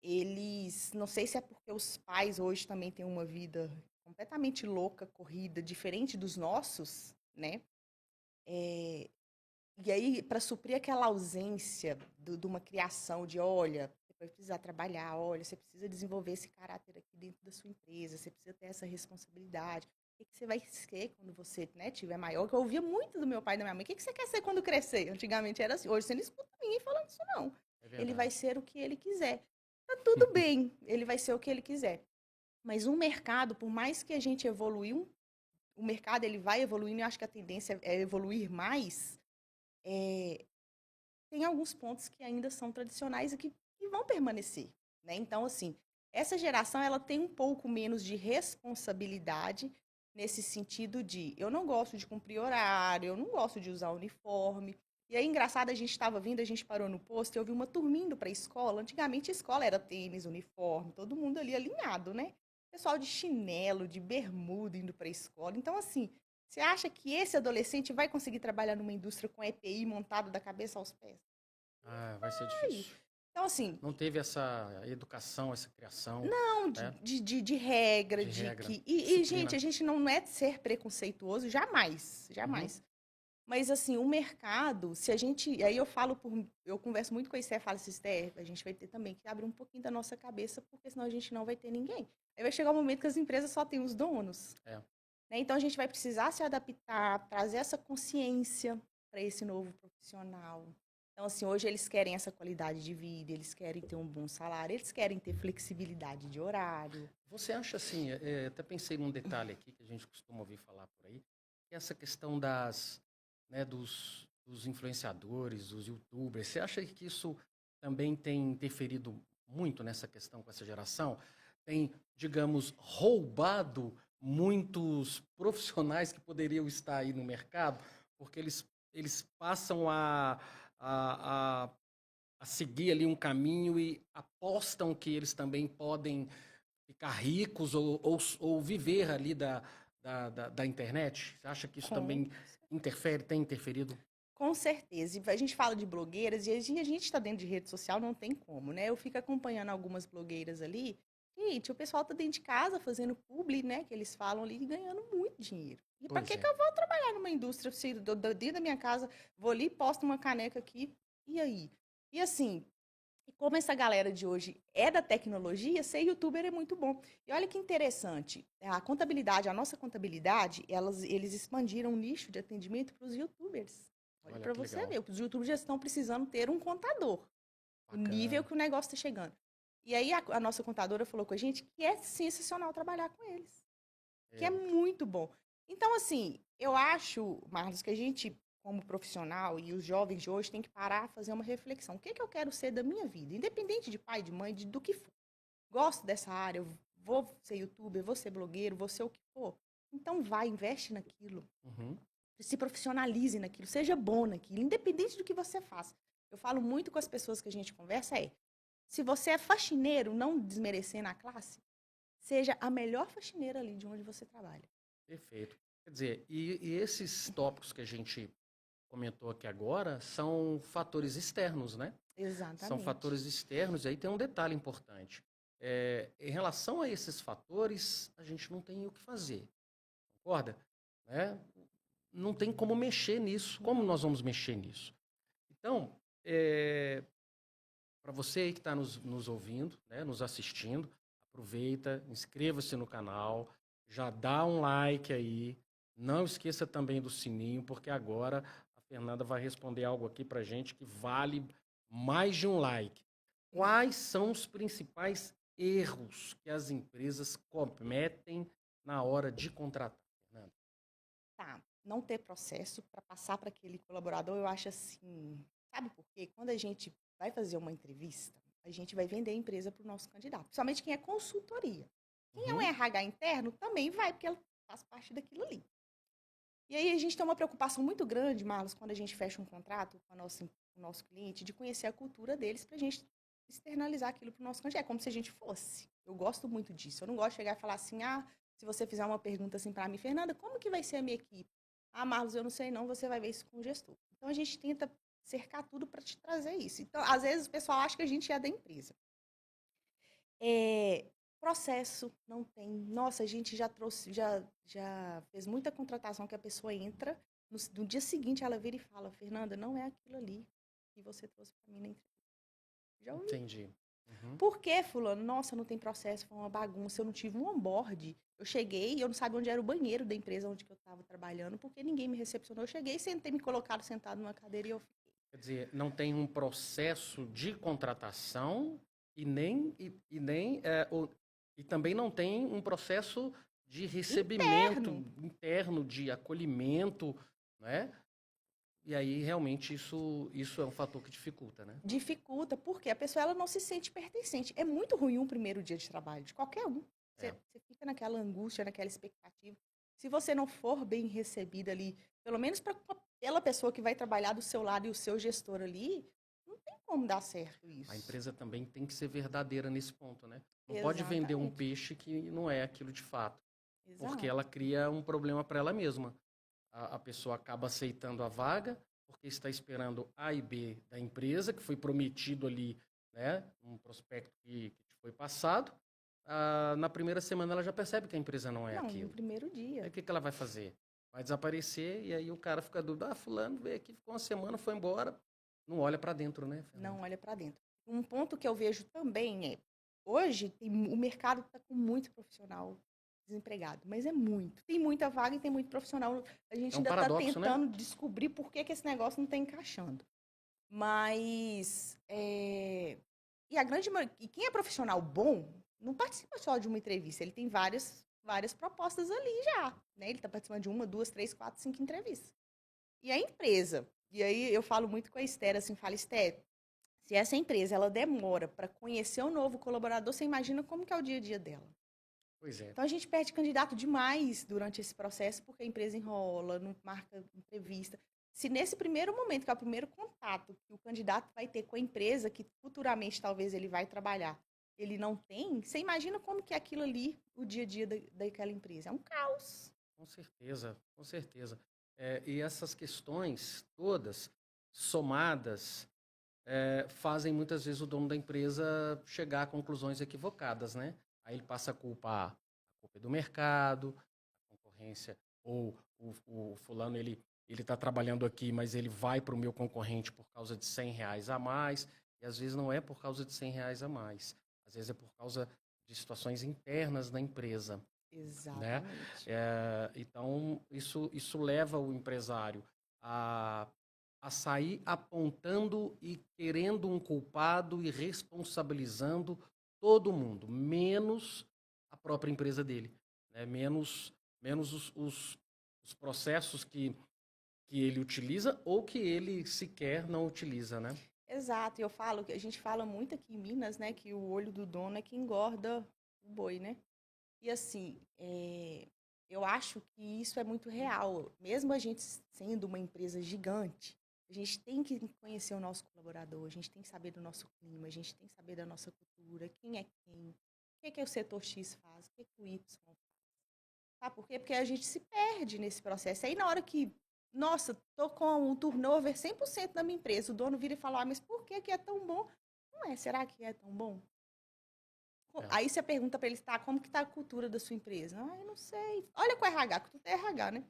eles, não sei se é porque os pais hoje também têm uma vida completamente louca, corrida, diferente dos nossos, né? É, e aí, para suprir aquela ausência de uma criação de, olha, você vai precisar trabalhar, olha, você precisa desenvolver esse caráter aqui dentro da sua empresa, você precisa ter essa responsabilidade. O que que você vai ser quando você, né, tiver maior? Que eu ouvia muito do meu pai e da minha mãe. O que que você quer ser quando crescer? Antigamente era assim. Hoje você não escuta ninguém falando isso, não. É Ele vai verdade. ser o que ele quiser. Tá tudo bem, ele vai ser o que ele quiser. Mas o mercado, por mais que a gente evoluiu, o mercado ele vai evoluindo, eu acho que a tendência é evoluir mais. É, tem alguns pontos que ainda são tradicionais e que vão permanecer, né? Então, assim, essa geração ela tem um pouco menos de responsabilidade nesse sentido de eu não gosto de cumprir horário, eu não gosto de usar uniforme. E aí, engraçado, a gente estava vindo, a gente parou no posto e eu vi uma turminha indo para a escola. Antigamente, a escola era tênis, uniforme, todo mundo ali alinhado, né? Pessoal de chinelo, de bermuda indo para a escola. Então, assim, você acha que esse adolescente vai conseguir trabalhar numa indústria com EPI montado da cabeça aos pés? Ah, vai ser Aí. difícil. Então, assim, Não teve essa educação, essa criação, não né, de regra, de de regra, que. Gente, disciplina. a gente não é ser preconceituoso, jamais, Uhum. jamais. Mas, assim, o mercado, se a gente. Aí eu falo por. Eu converso muito com a Esther, falo assim, Esther, a gente vai ter também que abrir um pouquinho da nossa cabeça, porque senão a gente não vai ter ninguém. Aí vai chegar um momento que as empresas só têm os donos. É. Né? Então a gente vai precisar se adaptar, trazer essa consciência para esse novo profissional. Então, assim, hoje eles querem essa qualidade de vida, eles querem ter um bom salário, eles querem ter flexibilidade de horário. Você acha assim, até pensei num detalhe aqui que a gente costuma ouvir falar por aí, que é essa questão dos influenciadores, dos youtubers, você acha que isso também tem interferido muito nessa questão com essa geração? Tem, digamos, roubado muitos profissionais que poderiam estar aí no mercado, porque eles passam a, a seguir ali um caminho e apostam que eles também podem ficar ricos ou viver ali da internet? Você acha que isso Com, também tem interferido? com certeza. E a gente fala de blogueiras e a gente está dentro de rede social, não tem como, né? Eu fico acompanhando algumas blogueiras ali. Gente, o pessoal tá dentro de casa fazendo publi, né? Que eles falam ali e ganhando muito dinheiro. E para Pois que é. eu vou trabalhar numa indústria se dentro da minha casa, vou ali, posto uma caneca aqui, e aí? E assim, e como essa galera de hoje é da tecnologia, ser youtuber é muito bom. E olha que interessante, a contabilidade, a nossa contabilidade, eles expandiram o nicho de atendimento para os youtubers. Olha Olha para que você legal. ver, os youtubers já estão precisando ter um contador, o nível Bacana. que o negócio está chegando. E aí a nossa contadora falou com a gente que é sensacional trabalhar com eles, que É, é muito bom. Então, assim, eu acho, Marlos, que a gente, como profissional, e os jovens de hoje, tem que parar, fazer uma reflexão. O que é que eu quero ser da minha vida? Independente de pai, de mãe, do que for. Gosto dessa área, eu vou ser youtuber, vou ser blogueiro, vou ser o que for. Então vai, investe naquilo. Uhum. Se profissionalize naquilo, seja bom naquilo, independente do que você faça. Eu falo muito com as pessoas que a gente conversa, se você é faxineiro, não desmerecendo a classe, seja a melhor faxineira ali de onde você trabalha. Perfeito. Quer dizer, e esses tópicos que a gente comentou aqui agora são fatores externos, né? São Exatamente. fatores externos, e aí tem um detalhe importante. Em relação a esses fatores, a gente não tem o que fazer, concorda? Né? Não tem como mexer nisso. Como nós vamos mexer nisso? Então, para você aí que está nos ouvindo, né, nos assistindo, aproveita, inscreva-se no canal, já dá um like aí, não esqueça também do sininho, porque agora a Fernanda vai responder algo aqui para gente que vale mais de um like. Quais são os principais erros que as empresas cometem na hora de contratar, Fernanda? Tá, não ter processo para passar para aquele colaborador, eu acho assim, sabe por quê? Quando a gente vai fazer uma entrevista, a gente vai vender a empresa para o nosso candidato, principalmente quem é consultoria. Quem é um Uhum. RH interno também vai, porque ela faz parte daquilo ali. E aí a gente tem uma preocupação muito grande, Marlos, quando a gente fecha um contrato com o nosso cliente, de conhecer a cultura deles para a gente externalizar aquilo para o nosso candidato. É como se a gente fosse. Eu gosto muito disso. Eu não gosto de chegar e falar assim, se você fizer uma pergunta assim para mim, Fernanda, como que vai ser a minha equipe? Ah, Marlos, eu não sei não, você vai ver isso com o gestor. Então a gente tenta cercar tudo para te trazer isso. Então, às vezes o pessoal acha que a gente é da empresa. Processo não tem. Nossa, a gente já trouxe, já fez muita contratação que a pessoa entra, no dia seguinte ela vira e fala, Fernanda, não é aquilo ali que você trouxe para mim na entrevista. Já ouvi. Entendi. Uhum. Por que, fulano? Nossa, não tem processo, foi uma bagunça, eu não tive um onboard. Eu cheguei e eu não sabia onde era o banheiro da empresa onde eu estava trabalhando, porque ninguém me recepcionou. Eu cheguei, sentei, me colocaram sentado numa cadeira e eu fiquei. Quer dizer, não tem um processo de contratação e nem e também não tem um processo de recebimento interno de acolhimento, né? E aí realmente isso é um fator que dificulta, né? Dificulta, porque a pessoa ela não se sente pertencente. É muito ruim um primeiro dia de trabalho, de qualquer um. Você fica naquela angústia, naquela expectativa. Se você não for bem recebida ali, pelo menos pela pessoa que vai trabalhar do seu lado e o seu gestor ali, não tem como dar certo isso. A empresa também tem que ser verdadeira nesse ponto, né? Não pode Exatamente. vender um peixe que não é aquilo de fato, porque Exato. ela cria um problema para ela mesma. A pessoa acaba aceitando a vaga porque está esperando A e B da empresa, que foi prometido ali, né, um prospecto que te foi passado. Na primeira semana ela já percebe que a empresa não é Não, aquilo. no primeiro dia. Aí o que ela vai fazer? Vai desaparecer e aí o cara fica dúvida, fulano veio aqui, ficou uma semana, foi embora. Não olha para dentro, né, Fernanda? Não olha para dentro. Um ponto que eu vejo também hoje o mercado está com muito profissional desempregado, mas é muito. Tem muita vaga e tem muito profissional. A gente ainda está tentando descobrir por que esse negócio não está encaixando. Mas e quem é profissional bom não participa só de uma entrevista, ele tem várias propostas ali já, né? Ele está participando de uma, duas, três, quatro, cinco entrevistas. E a empresa, e aí eu falo muito com a Esther, assim, fala, Esther, se essa empresa ela demora para conhecer o novo colaborador, você imagina como que é o dia a dia dela. Pois é. Então a gente perde candidato demais durante esse processo, porque a empresa enrola, não marca entrevista. Se nesse primeiro momento, que é o primeiro contato que o candidato vai ter com a empresa, que futuramente talvez ele vai trabalhar, ele não tem, você imagina como que é aquilo ali, o dia a dia daquela empresa. É um caos. Com certeza, com certeza. E essas questões todas, somadas, fazem muitas vezes o dono da empresa chegar a conclusões equivocadas, né? Aí ele passa a culpa é do mercado, a concorrência, ou o fulano, ele está trabalhando aqui, mas ele vai para o meu concorrente por causa de R$ 100 a mais, e às vezes não é por causa de R$ 100 a mais, às vezes é por causa de situações internas da empresa. Né? Exatamente. Então, isso leva o empresário a sair apontando e querendo um culpado e responsabilizando todo mundo, menos a própria empresa dele, né? Menos os processos que ele utiliza ou que ele sequer não utiliza, né? Exato, e eu falo que a gente fala muito aqui em Minas, né, que o olho do dono é que engorda o boi, né? E assim, eu acho que isso é muito real. Mesmo a gente sendo uma empresa gigante, a gente tem que conhecer o nosso colaborador, a gente tem que saber do nosso clima, a gente tem que saber da nossa cultura, quem é quem, o que é o setor X faz, o que é que o Y faz. Sabe por quê? Porque a gente se perde nesse processo. Aí na hora que, nossa, tô com um turnover 100% na minha empresa, o dono vira e fala, mas por que é tão bom? Não é, será que é tão bom? É, Aí você pergunta para ele, tá, como que tá a cultura da sua empresa? Ah, eu não sei. Olha com o RH, que tu é RH, né?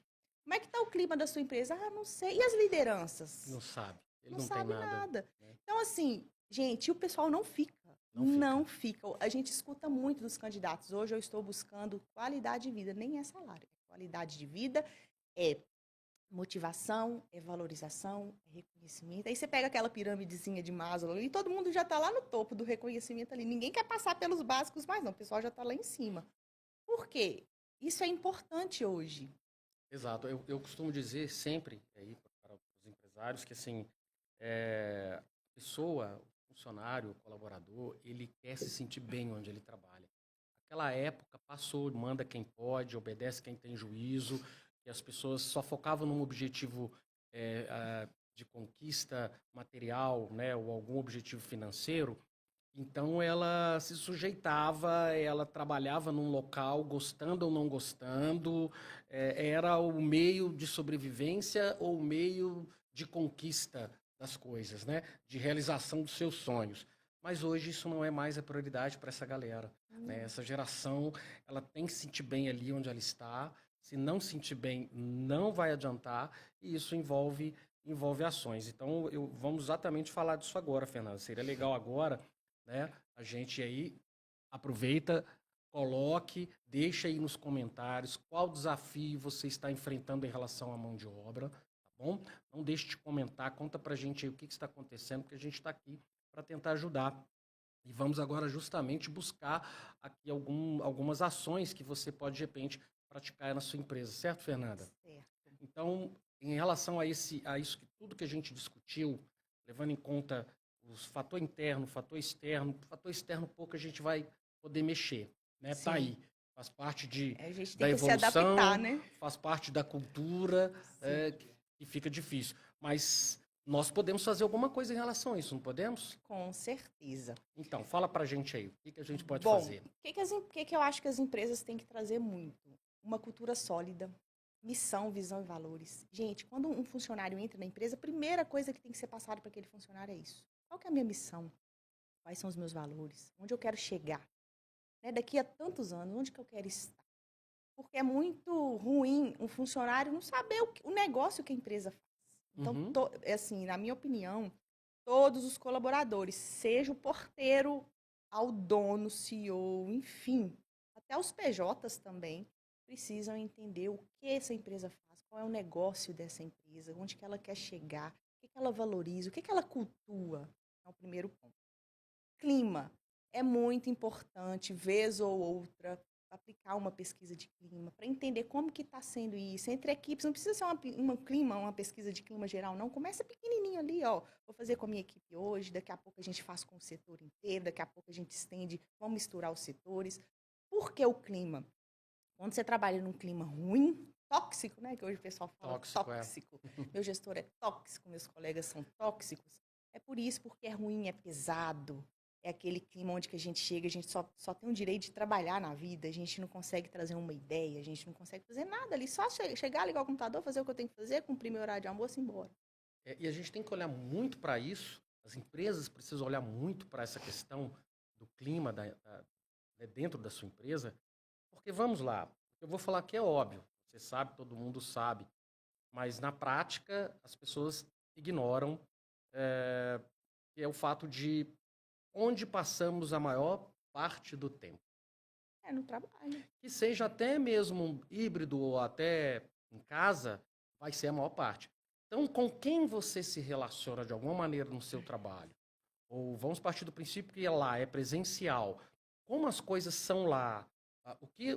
Como é que tá o clima da sua empresa? Ah, não sei. E as lideranças? não sabe. Ele Não não tem sabe nada, nada. né? Então, assim, gente, o pessoal não fica. Não fica. Não fica. A gente escuta muito dos candidatos. Hoje eu estou buscando qualidade de vida, nem é salário. É qualidade de vida, é motivação, é valorização, é reconhecimento. Aí você pega aquela piramidezinha de Maslow e todo mundo já está lá no topo do reconhecimento ali. Ninguém quer passar pelos básicos mais não, o pessoal já está lá em cima. Por quê? Isso é importante hoje. Exato. Eu costumo dizer sempre aí para os empresários que assim, a pessoa, o funcionário, o colaborador, ele quer se sentir bem onde ele trabalha. Aquela época passou, manda quem pode, obedece quem tem juízo, e as pessoas só focavam num objetivo de conquista material, né, ou algum objetivo financeiro. Então ela se sujeitava, ela trabalhava num local, gostando ou não gostando, era o meio de sobrevivência ou o meio de conquista das coisas, né? De realização dos seus sonhos. Mas hoje isso não é mais a prioridade para essa galera, né? Essa geração, ela tem que se sentir bem ali onde ela está. Se não se sentir bem, não vai adiantar, e isso envolve ações. Então, vamos exatamente falar disso agora, Fernanda. Seria legal agora, né? A gente aí aproveita, coloque, deixa aí nos comentários qual desafio você está enfrentando em relação à mão de obra, tá bom? Não deixe de comentar, conta pra gente aí o que está acontecendo, porque a gente está aqui para tentar ajudar. E vamos agora justamente buscar aqui algumas ações que você pode, de repente, praticar na sua empresa, certo, Fernanda? Certo. Então, em relação a isso que tudo que a gente discutiu, levando em conta os fator externo pouco a gente vai poder mexer, né? Tá Sim. aí, faz parte A gente da tem que se adaptar, evolução, né? faz parte da cultura, Sim. que fica difícil. Mas nós podemos fazer alguma coisa em relação a isso, não podemos? Com certeza. Então, fala pra gente aí, o que a gente pode Bom, fazer? o que eu acho que as empresas têm que trazer muito? Uma cultura sólida, missão, visão e valores. Gente, quando um funcionário entra na empresa, a primeira coisa que tem que ser passada para aquele funcionário é isso. Qual que é a minha missão? Quais são os meus valores? Onde eu quero chegar? Né? Daqui a tantos anos, onde que eu quero estar? Porque é muito ruim um funcionário não saber o negócio que a empresa faz. Então, Uhum. assim, na minha opinião, todos os colaboradores, seja o porteiro ao dono, CEO, enfim, até os PJs também, precisam entender o que essa empresa faz, qual é o negócio dessa empresa, onde que ela quer chegar, o que que ela valoriza, o que que ela cultua. É o primeiro ponto. Clima. É muito importante, vez ou outra, aplicar uma pesquisa de clima, para entender como que está sendo isso. Entre equipes, não precisa ser uma pesquisa de clima geral, não. Começa pequenininho ali, ó. Vou fazer com a minha equipe hoje, daqui a pouco a gente faz com o setor inteiro, daqui a pouco a gente estende, vamos misturar os setores. Por que o clima? Quando você trabalha num clima ruim, tóxico, né? Que hoje o pessoal fala Tóxico, é. tóxico. Meu gestor é tóxico, meus colegas são tóxicos. É por isso, porque é ruim, é pesado. É aquele clima onde que a gente chega, a gente só tem o direito de trabalhar na vida, a gente não consegue trazer uma ideia, a gente não consegue fazer nada ali, só chegar, ligar o computador, fazer o que eu tenho que fazer, cumprir meu horário de almoço e ir embora. E a gente tem que olhar muito para isso, as empresas precisam olhar muito para essa questão do clima né, dentro da sua empresa, porque vamos lá, eu vou falar que é óbvio, você sabe, todo mundo sabe, mas na prática as pessoas ignoram, que é o fato de onde passamos a maior parte do tempo. É, no trabalho. Que seja até mesmo um híbrido ou até em casa, vai ser a maior parte. Então, com quem você se relaciona de alguma maneira no seu trabalho? Ou vamos partir do princípio que é lá, é presencial. Como as coisas são lá? O que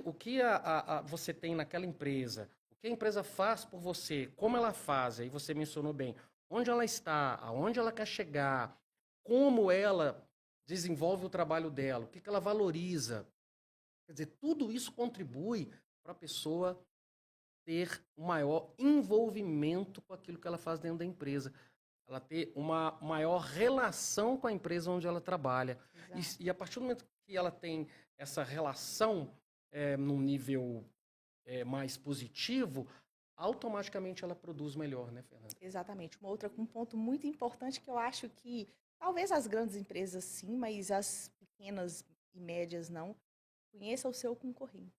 você tem naquela empresa? O que a empresa faz por você? Como ela faz? Aí você mencionou bem. Onde ela está? Aonde ela quer chegar? Como ela desenvolve o trabalho dela? O que ela valoriza? Quer dizer, tudo isso contribui para a pessoa ter um maior envolvimento com aquilo que ela faz dentro da empresa. Ela ter uma maior relação com a empresa onde ela trabalha. E a partir do momento que ela tem essa relação num nível mais positivo, automaticamente ela produz melhor, né, Fernanda? Exatamente. Um ponto muito importante que eu acho que talvez as grandes empresas sim, mas as pequenas e médias não, conheça o seu concorrente.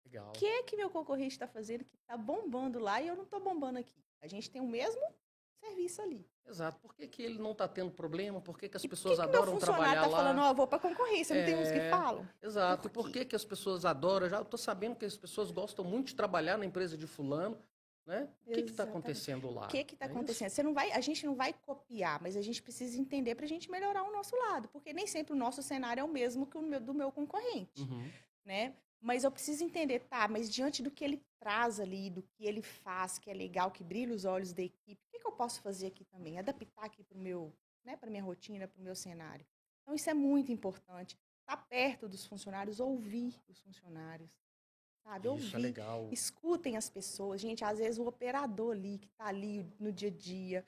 Legal. O que é que meu concorrente está fazendo que está bombando lá e eu não estou bombando aqui? A gente tem o mesmo serviço ali. Exato. Por que ele não está tendo problema? Por que as E pessoas meu adoram funcionário trabalhar tá lá? falando, ó, vou para concorrência, não tem uns que falam? Exato. Por que as pessoas adoram? Já estou sabendo que as pessoas gostam muito de trabalhar na empresa de fulano, né? O que está acontecendo lá? O que está acontecendo? Você não vai, a gente não vai copiar, mas a gente precisa entender para a gente melhorar o nosso lado, porque nem sempre o nosso cenário é o mesmo que o do meu concorrente, né? Mas eu preciso entender, tá, mas diante do que ele traz ali, do que ele faz, que é legal, que brilha os olhos da equipe, o que eu posso fazer aqui também? Adaptar aqui para o meu, né, para minha rotina, para o meu cenário. Então, isso é muito importante. Estar perto dos funcionários, ouvir os funcionários, sabe? Isso ouvir, é legal. Escutem as pessoas. Gente, às vezes o operador ali, que está ali no dia a dia,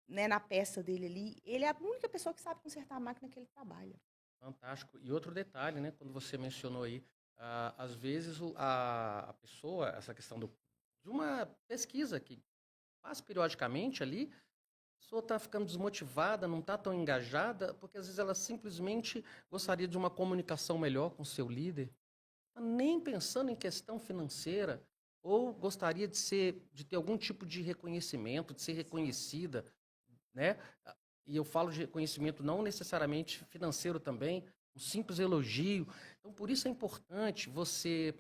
né, na peça dele ali, ele é a única pessoa que sabe consertar a máquina que ele trabalha. Fantástico. E outro detalhe, né, quando você mencionou aí, às vezes a pessoa, essa questão de uma pesquisa que faz periodicamente ali, a pessoa está ficando desmotivada, não está tão engajada, porque às vezes ela simplesmente gostaria de uma comunicação melhor com o seu líder, nem pensando em questão financeira, ou gostaria de ter algum tipo de reconhecimento, de ser reconhecida, né? E eu falo de reconhecimento não necessariamente financeiro também, um simples elogio. Então, por isso é importante você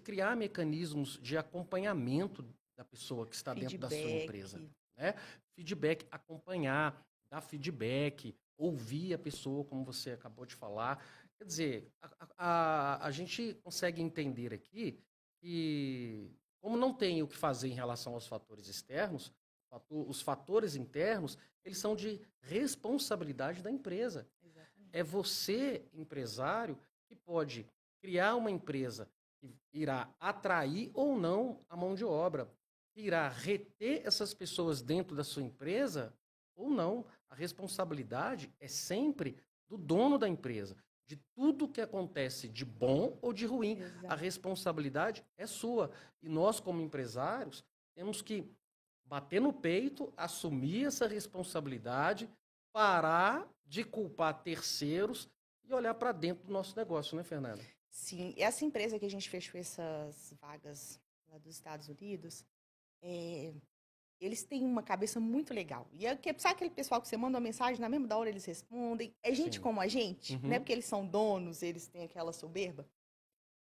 criar mecanismos de acompanhamento da pessoa que está dentro da sua empresa, né? Feedback, acompanhar, dar feedback, ouvir a pessoa, como você acabou de falar. Quer dizer, a gente consegue entender aqui que, como não tem o que fazer em relação aos fatores externos, os fatores internos, eles são de responsabilidade da empresa. Exatamente. É você, empresário, que pode criar uma empresa que irá atrair ou não a mão de obra, que irá reter essas pessoas dentro da sua empresa ou não. A responsabilidade é sempre do dono da empresa. De tudo que acontece de bom ou de ruim, exato, a responsabilidade é sua. E nós, como empresários, temos que bater no peito, assumir essa responsabilidade, parar de culpar terceiros e olhar para dentro do nosso negócio, né, Fernanda? Sim, essa empresa que a gente fechou essas vagas lá dos Estados Unidos, eles têm uma cabeça muito legal. E sabe aquele pessoal que você manda uma mensagem, na mesma hora eles respondem? É gente como a gente, não é porque eles são donos, eles têm aquela soberba.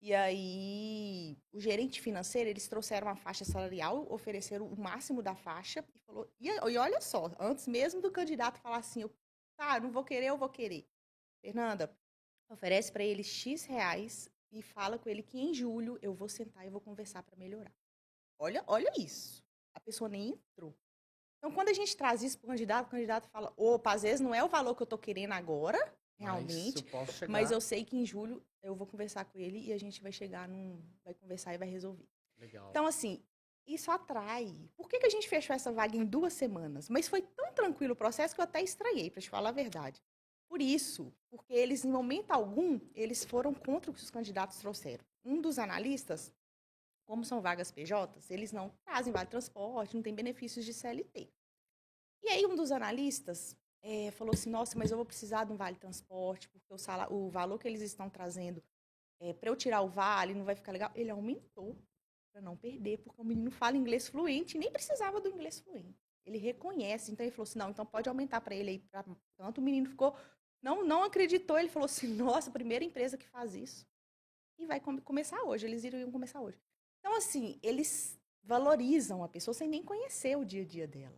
E aí, o gerente financeiro, eles trouxeram uma faixa salarial, ofereceram o máximo da faixa e falou, e olha só, antes mesmo do candidato falar assim, tá, não vou querer, eu vou querer. Fernanda, oferece para ele X reais e fala com ele que em julho eu vou sentar e vou conversar para melhorar. Olha isso. A pessoa nem entrou. Então, quando a gente traz isso para o candidato fala, opa, às vezes não é o valor que eu estou querendo agora, realmente, mas eu sei que em julho eu vou conversar com ele e a gente vai vai conversar e vai resolver. Legal. Então, assim, isso atrai. Por que a gente fechou essa vaga em 2 semanas? Mas foi tão tranquilo o processo que eu até estranhei, para te falar a verdade. Por isso, porque eles, em momento algum, eles foram contra o que os candidatos trouxeram. Um dos analistas, como são vagas PJs, eles não trazem vale transporte, não tem benefícios de CLT. E aí um dos analistas falou assim, nossa, mas eu vou precisar de um vale transporte, porque o valor que eles estão trazendo para eu tirar o vale não vai ficar legal. Ele aumentou para não perder, porque o menino fala inglês fluente e nem precisava do inglês fluente. Ele reconhece, então ele falou assim, não, então pode aumentar para ele aí para tanto. O menino ficou, não acreditou, ele falou assim, nossa, primeira empresa que faz isso. E vai começar hoje, eles iriam começar hoje. Então, assim, eles valorizam a pessoa sem nem conhecer o dia a dia dela.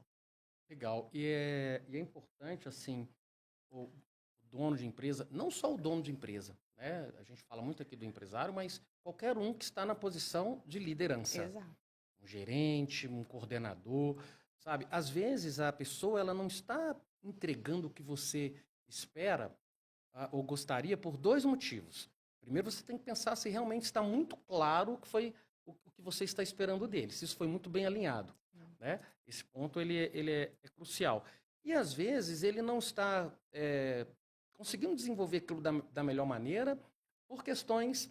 Legal. E é importante, assim, o dono de empresa, não só o dono de empresa, né? A gente fala muito aqui do empresário, mas qualquer um que está na posição de liderança. Exato. Um gerente, um coordenador, sabe? Às vezes a pessoa ela não está entregando o que você espera ou gostaria por 2 motivos. Primeiro você tem que pensar se realmente está muito claro o que foi o que você está esperando dele, se isso foi muito bem alinhado, né? Esse ponto ele é crucial. E às vezes ele não está conseguindo desenvolver aquilo da melhor maneira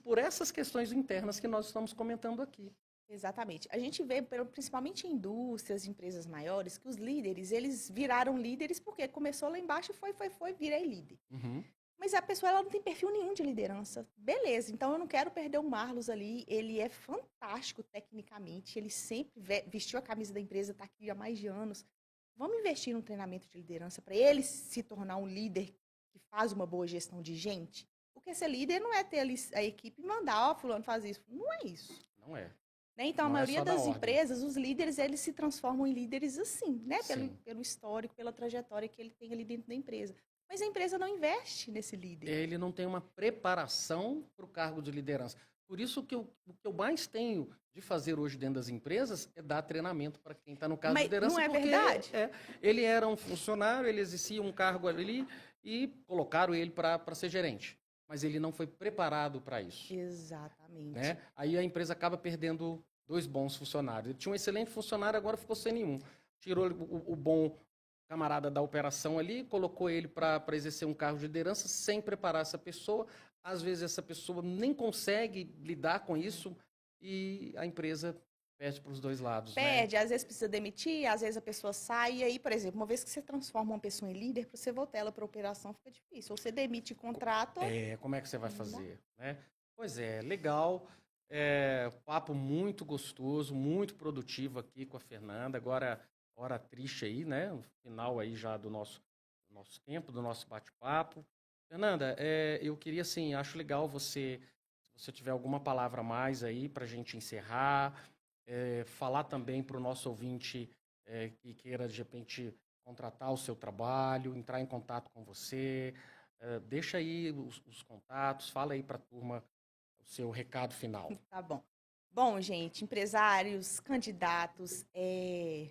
por essas questões internas que nós estamos comentando aqui. Exatamente. A gente vê, principalmente em indústrias, empresas maiores, que os líderes, eles viraram líderes porque começou lá embaixo, virei líder. Uhum. Mas a pessoa ela não tem perfil nenhum de liderança. Beleza, então eu não quero perder o Marlos ali. Ele é fantástico tecnicamente. Ele sempre vestiu a camisa da empresa, está aqui há mais de anos. Vamos investir num treinamento de liderança para ele se tornar um líder que faz uma boa gestão de gente? Porque ser líder não é ter ali a equipe e mandar, ó, fulano faz isso. Não é isso. Não é. Né? Então, Não a maioria das ordem. empresas, os líderes, eles se transformam em líderes assim, né? Pelo histórico, pela trajetória que ele tem ali dentro da empresa. Mas a empresa não investe nesse líder. Ele não tem uma preparação para o cargo de liderança. Por isso que o que eu mais tenho de fazer hoje dentro das empresas é dar treinamento para quem está no cargo de liderança. Não é verdade? Ele era um funcionário, ele exercia um cargo ali e colocaram ele para ser gerente. Mas ele não foi preparado para isso. Exatamente. Né? Aí a empresa acaba perdendo 2 bons funcionários. Ele tinha um excelente funcionário, agora ficou sem nenhum. Tirou o bom camarada da operação ali, colocou ele para exercer um cargo de liderança sem preparar essa pessoa. Às vezes essa pessoa nem consegue lidar com isso e a empresa perde para os 2 lados. Perde, né? Às vezes precisa demitir, às vezes a pessoa sai. E aí, por exemplo, uma vez que você transforma uma pessoa em líder, para você voltar ela para a operação fica difícil. Ou você demite o contrato. Como é que você vai fazer? Né? Pois é, legal. Papo muito gostoso, muito produtivo aqui com a Fernanda. Agora, hora triste aí, né? No final aí já do nosso tempo, do nosso bate-papo. Fernanda, eu queria, assim, acho legal se você tiver alguma palavra a mais aí para a gente encerrar, falar também para o nosso ouvinte que queira, de repente, contratar o seu trabalho, entrar em contato com você. Deixa aí os contatos, fala aí para a turma o seu recado final. Tá bom. Bom, gente, empresários, candidatos,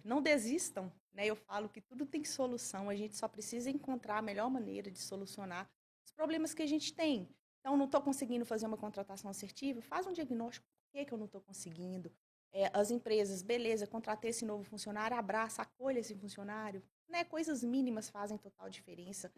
não desistam, né? Eu falo que tudo tem solução, a gente só precisa encontrar a melhor maneira de solucionar os problemas que a gente tem. Então, não estou conseguindo fazer uma contratação assertiva, faz um diagnóstico, por que eu não estou conseguindo? As empresas, beleza, contratei esse novo funcionário, abraça, acolha esse funcionário, né? Coisas mínimas fazem total diferença.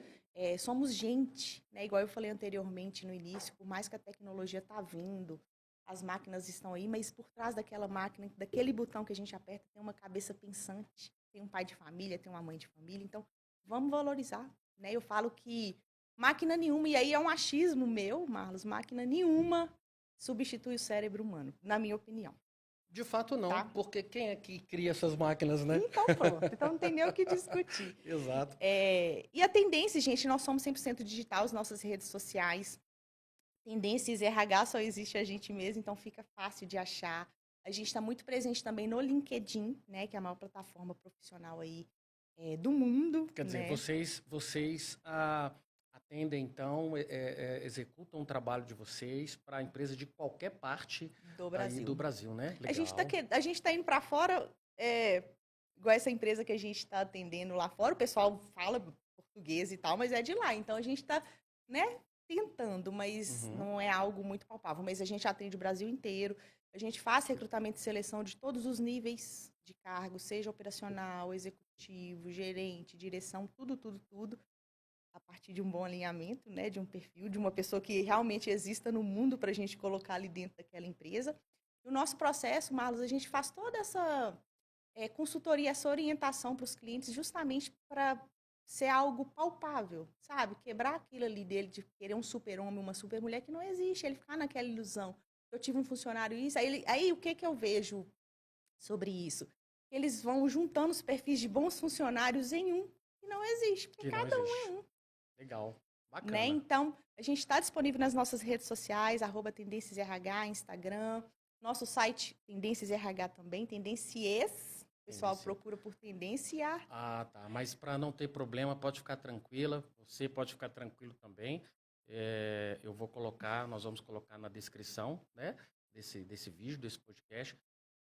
Somos gente, né? Igual eu falei anteriormente no início, por mais que a tecnologia está vindo, as máquinas estão aí, mas por trás daquela máquina, daquele botão que a gente aperta, tem uma cabeça pensante, tem um pai de família, tem uma mãe de família. Então, vamos valorizar, né? Eu falo que máquina nenhuma, e aí é um achismo meu, Marlos, máquina nenhuma substitui o cérebro humano, na minha opinião. De fato, não, tá? Porque quem é que cria essas máquinas, né? Então, pronto. Então, não tem nem o que discutir. Exato. E a tendência, gente, nós somos 100% digital, as nossas redes sociais. Tendências RH só existe a gente mesmo, então fica fácil de achar. A gente está muito presente também no LinkedIn, né, que é a maior plataforma profissional aí do mundo. Quer dizer, vocês atendem, então, executam o trabalho de vocês para a empresa de qualquer parte do Brasil, né? Legal. A gente está indo para fora, igual essa empresa que a gente está atendendo lá fora, o pessoal fala português e tal, mas é de lá. Então, a gente está, né, tentando, mas não é algo muito palpável. Mas a gente atende o Brasil inteiro. A gente faz recrutamento e seleção de todos os níveis de cargo, seja operacional, executivo, gerente, direção, tudo, a partir de um bom alinhamento, né, de um perfil, de uma pessoa que realmente exista no mundo para a gente colocar ali dentro daquela empresa. E o nosso processo, Marlos, a gente faz toda essa consultoria, essa orientação para os clientes justamente para ser algo palpável, sabe? Quebrar aquilo ali dele de querer um super-homem, uma super-mulher que não existe, ele ficar naquela ilusão. Eu tive um funcionário isso, aí o que eu vejo sobre isso? Eles vão juntando os perfis de bons funcionários em um, e não existe, porque cada um é um. Legal, bacana. Né? Então, a gente está disponível nas nossas redes sociais, @TendênciasRH, Instagram, nosso site Tendências RH também, Tendências. O pessoal procura por tendência. Ah, tá. Mas para não ter problema, pode ficar tranquila. Você pode ficar tranquilo também. Nós vamos colocar na descrição, né, desse vídeo, desse podcast,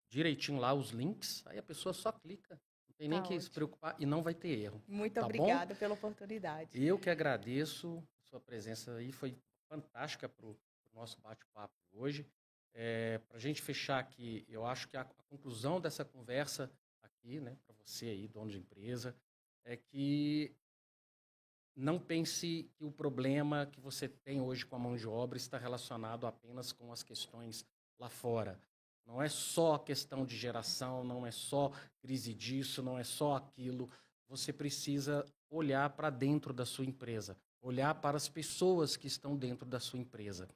direitinho lá os links. Aí a pessoa só clica. Não tem nem que se preocupar e não vai ter erro. Muito obrigada pela oportunidade. Eu que agradeço. A sua presença aí foi fantástica para o nosso bate-papo hoje. Para a gente fechar aqui, eu acho que a conclusão dessa conversa aqui, né, para você aí, dono de empresa, é que não pense que o problema que você tem hoje com a mão de obra está relacionado apenas com as questões lá fora. Não é só a questão de geração, não é só crise disso, não é só aquilo. Você precisa olhar para dentro da sua empresa, olhar para as pessoas que estão dentro da sua empresa.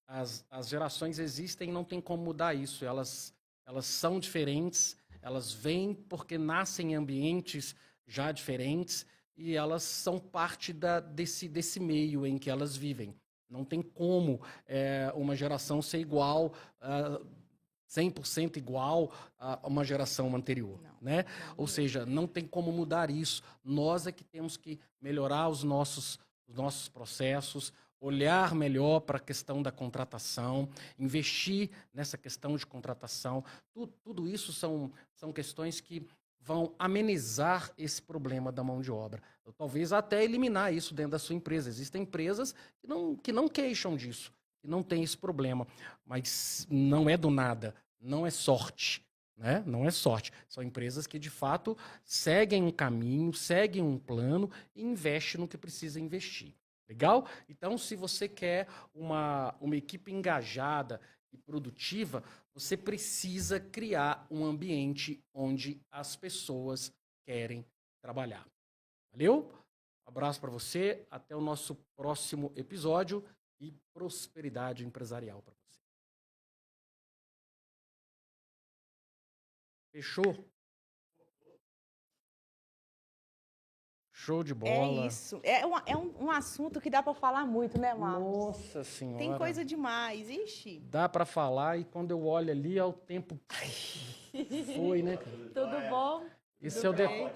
As gerações existem e não tem como mudar isso. Elas são diferentes, elas vêm porque nascem em ambientes já diferentes e elas são parte desse meio em que elas vivem. Não tem como uma geração ser igual, 100% igual a uma geração anterior. Não, né? não Ou mesmo. seja, não tem como mudar isso. Nós é que temos que melhorar os nossos processos, olhar melhor para a questão da contratação, investir nessa questão de contratação. Tudo isso são questões que vão amenizar esse problema da mão de obra. Ou talvez até eliminar isso dentro da sua empresa. Existem empresas que não queixam disso, que não tem esse problema. Mas não é do nada, não é sorte. Né? Não é sorte. São empresas que, de fato, seguem um caminho, seguem um plano e investem no que precisa investir. Legal? Então, se você quer uma equipe engajada e produtiva, você precisa criar um ambiente onde as pessoas querem trabalhar. Valeu? Um abraço para você, até o nosso próximo episódio e prosperidade empresarial para você. Fechou? Show de bola. É isso. É um assunto que dá para falar muito, né, Marcos? Nossa Senhora. Tem coisa demais. Ixi. Dá para falar e quando eu olho ali, o tempo foi, né, cara? Tudo bom? Esse Tudo é o bem?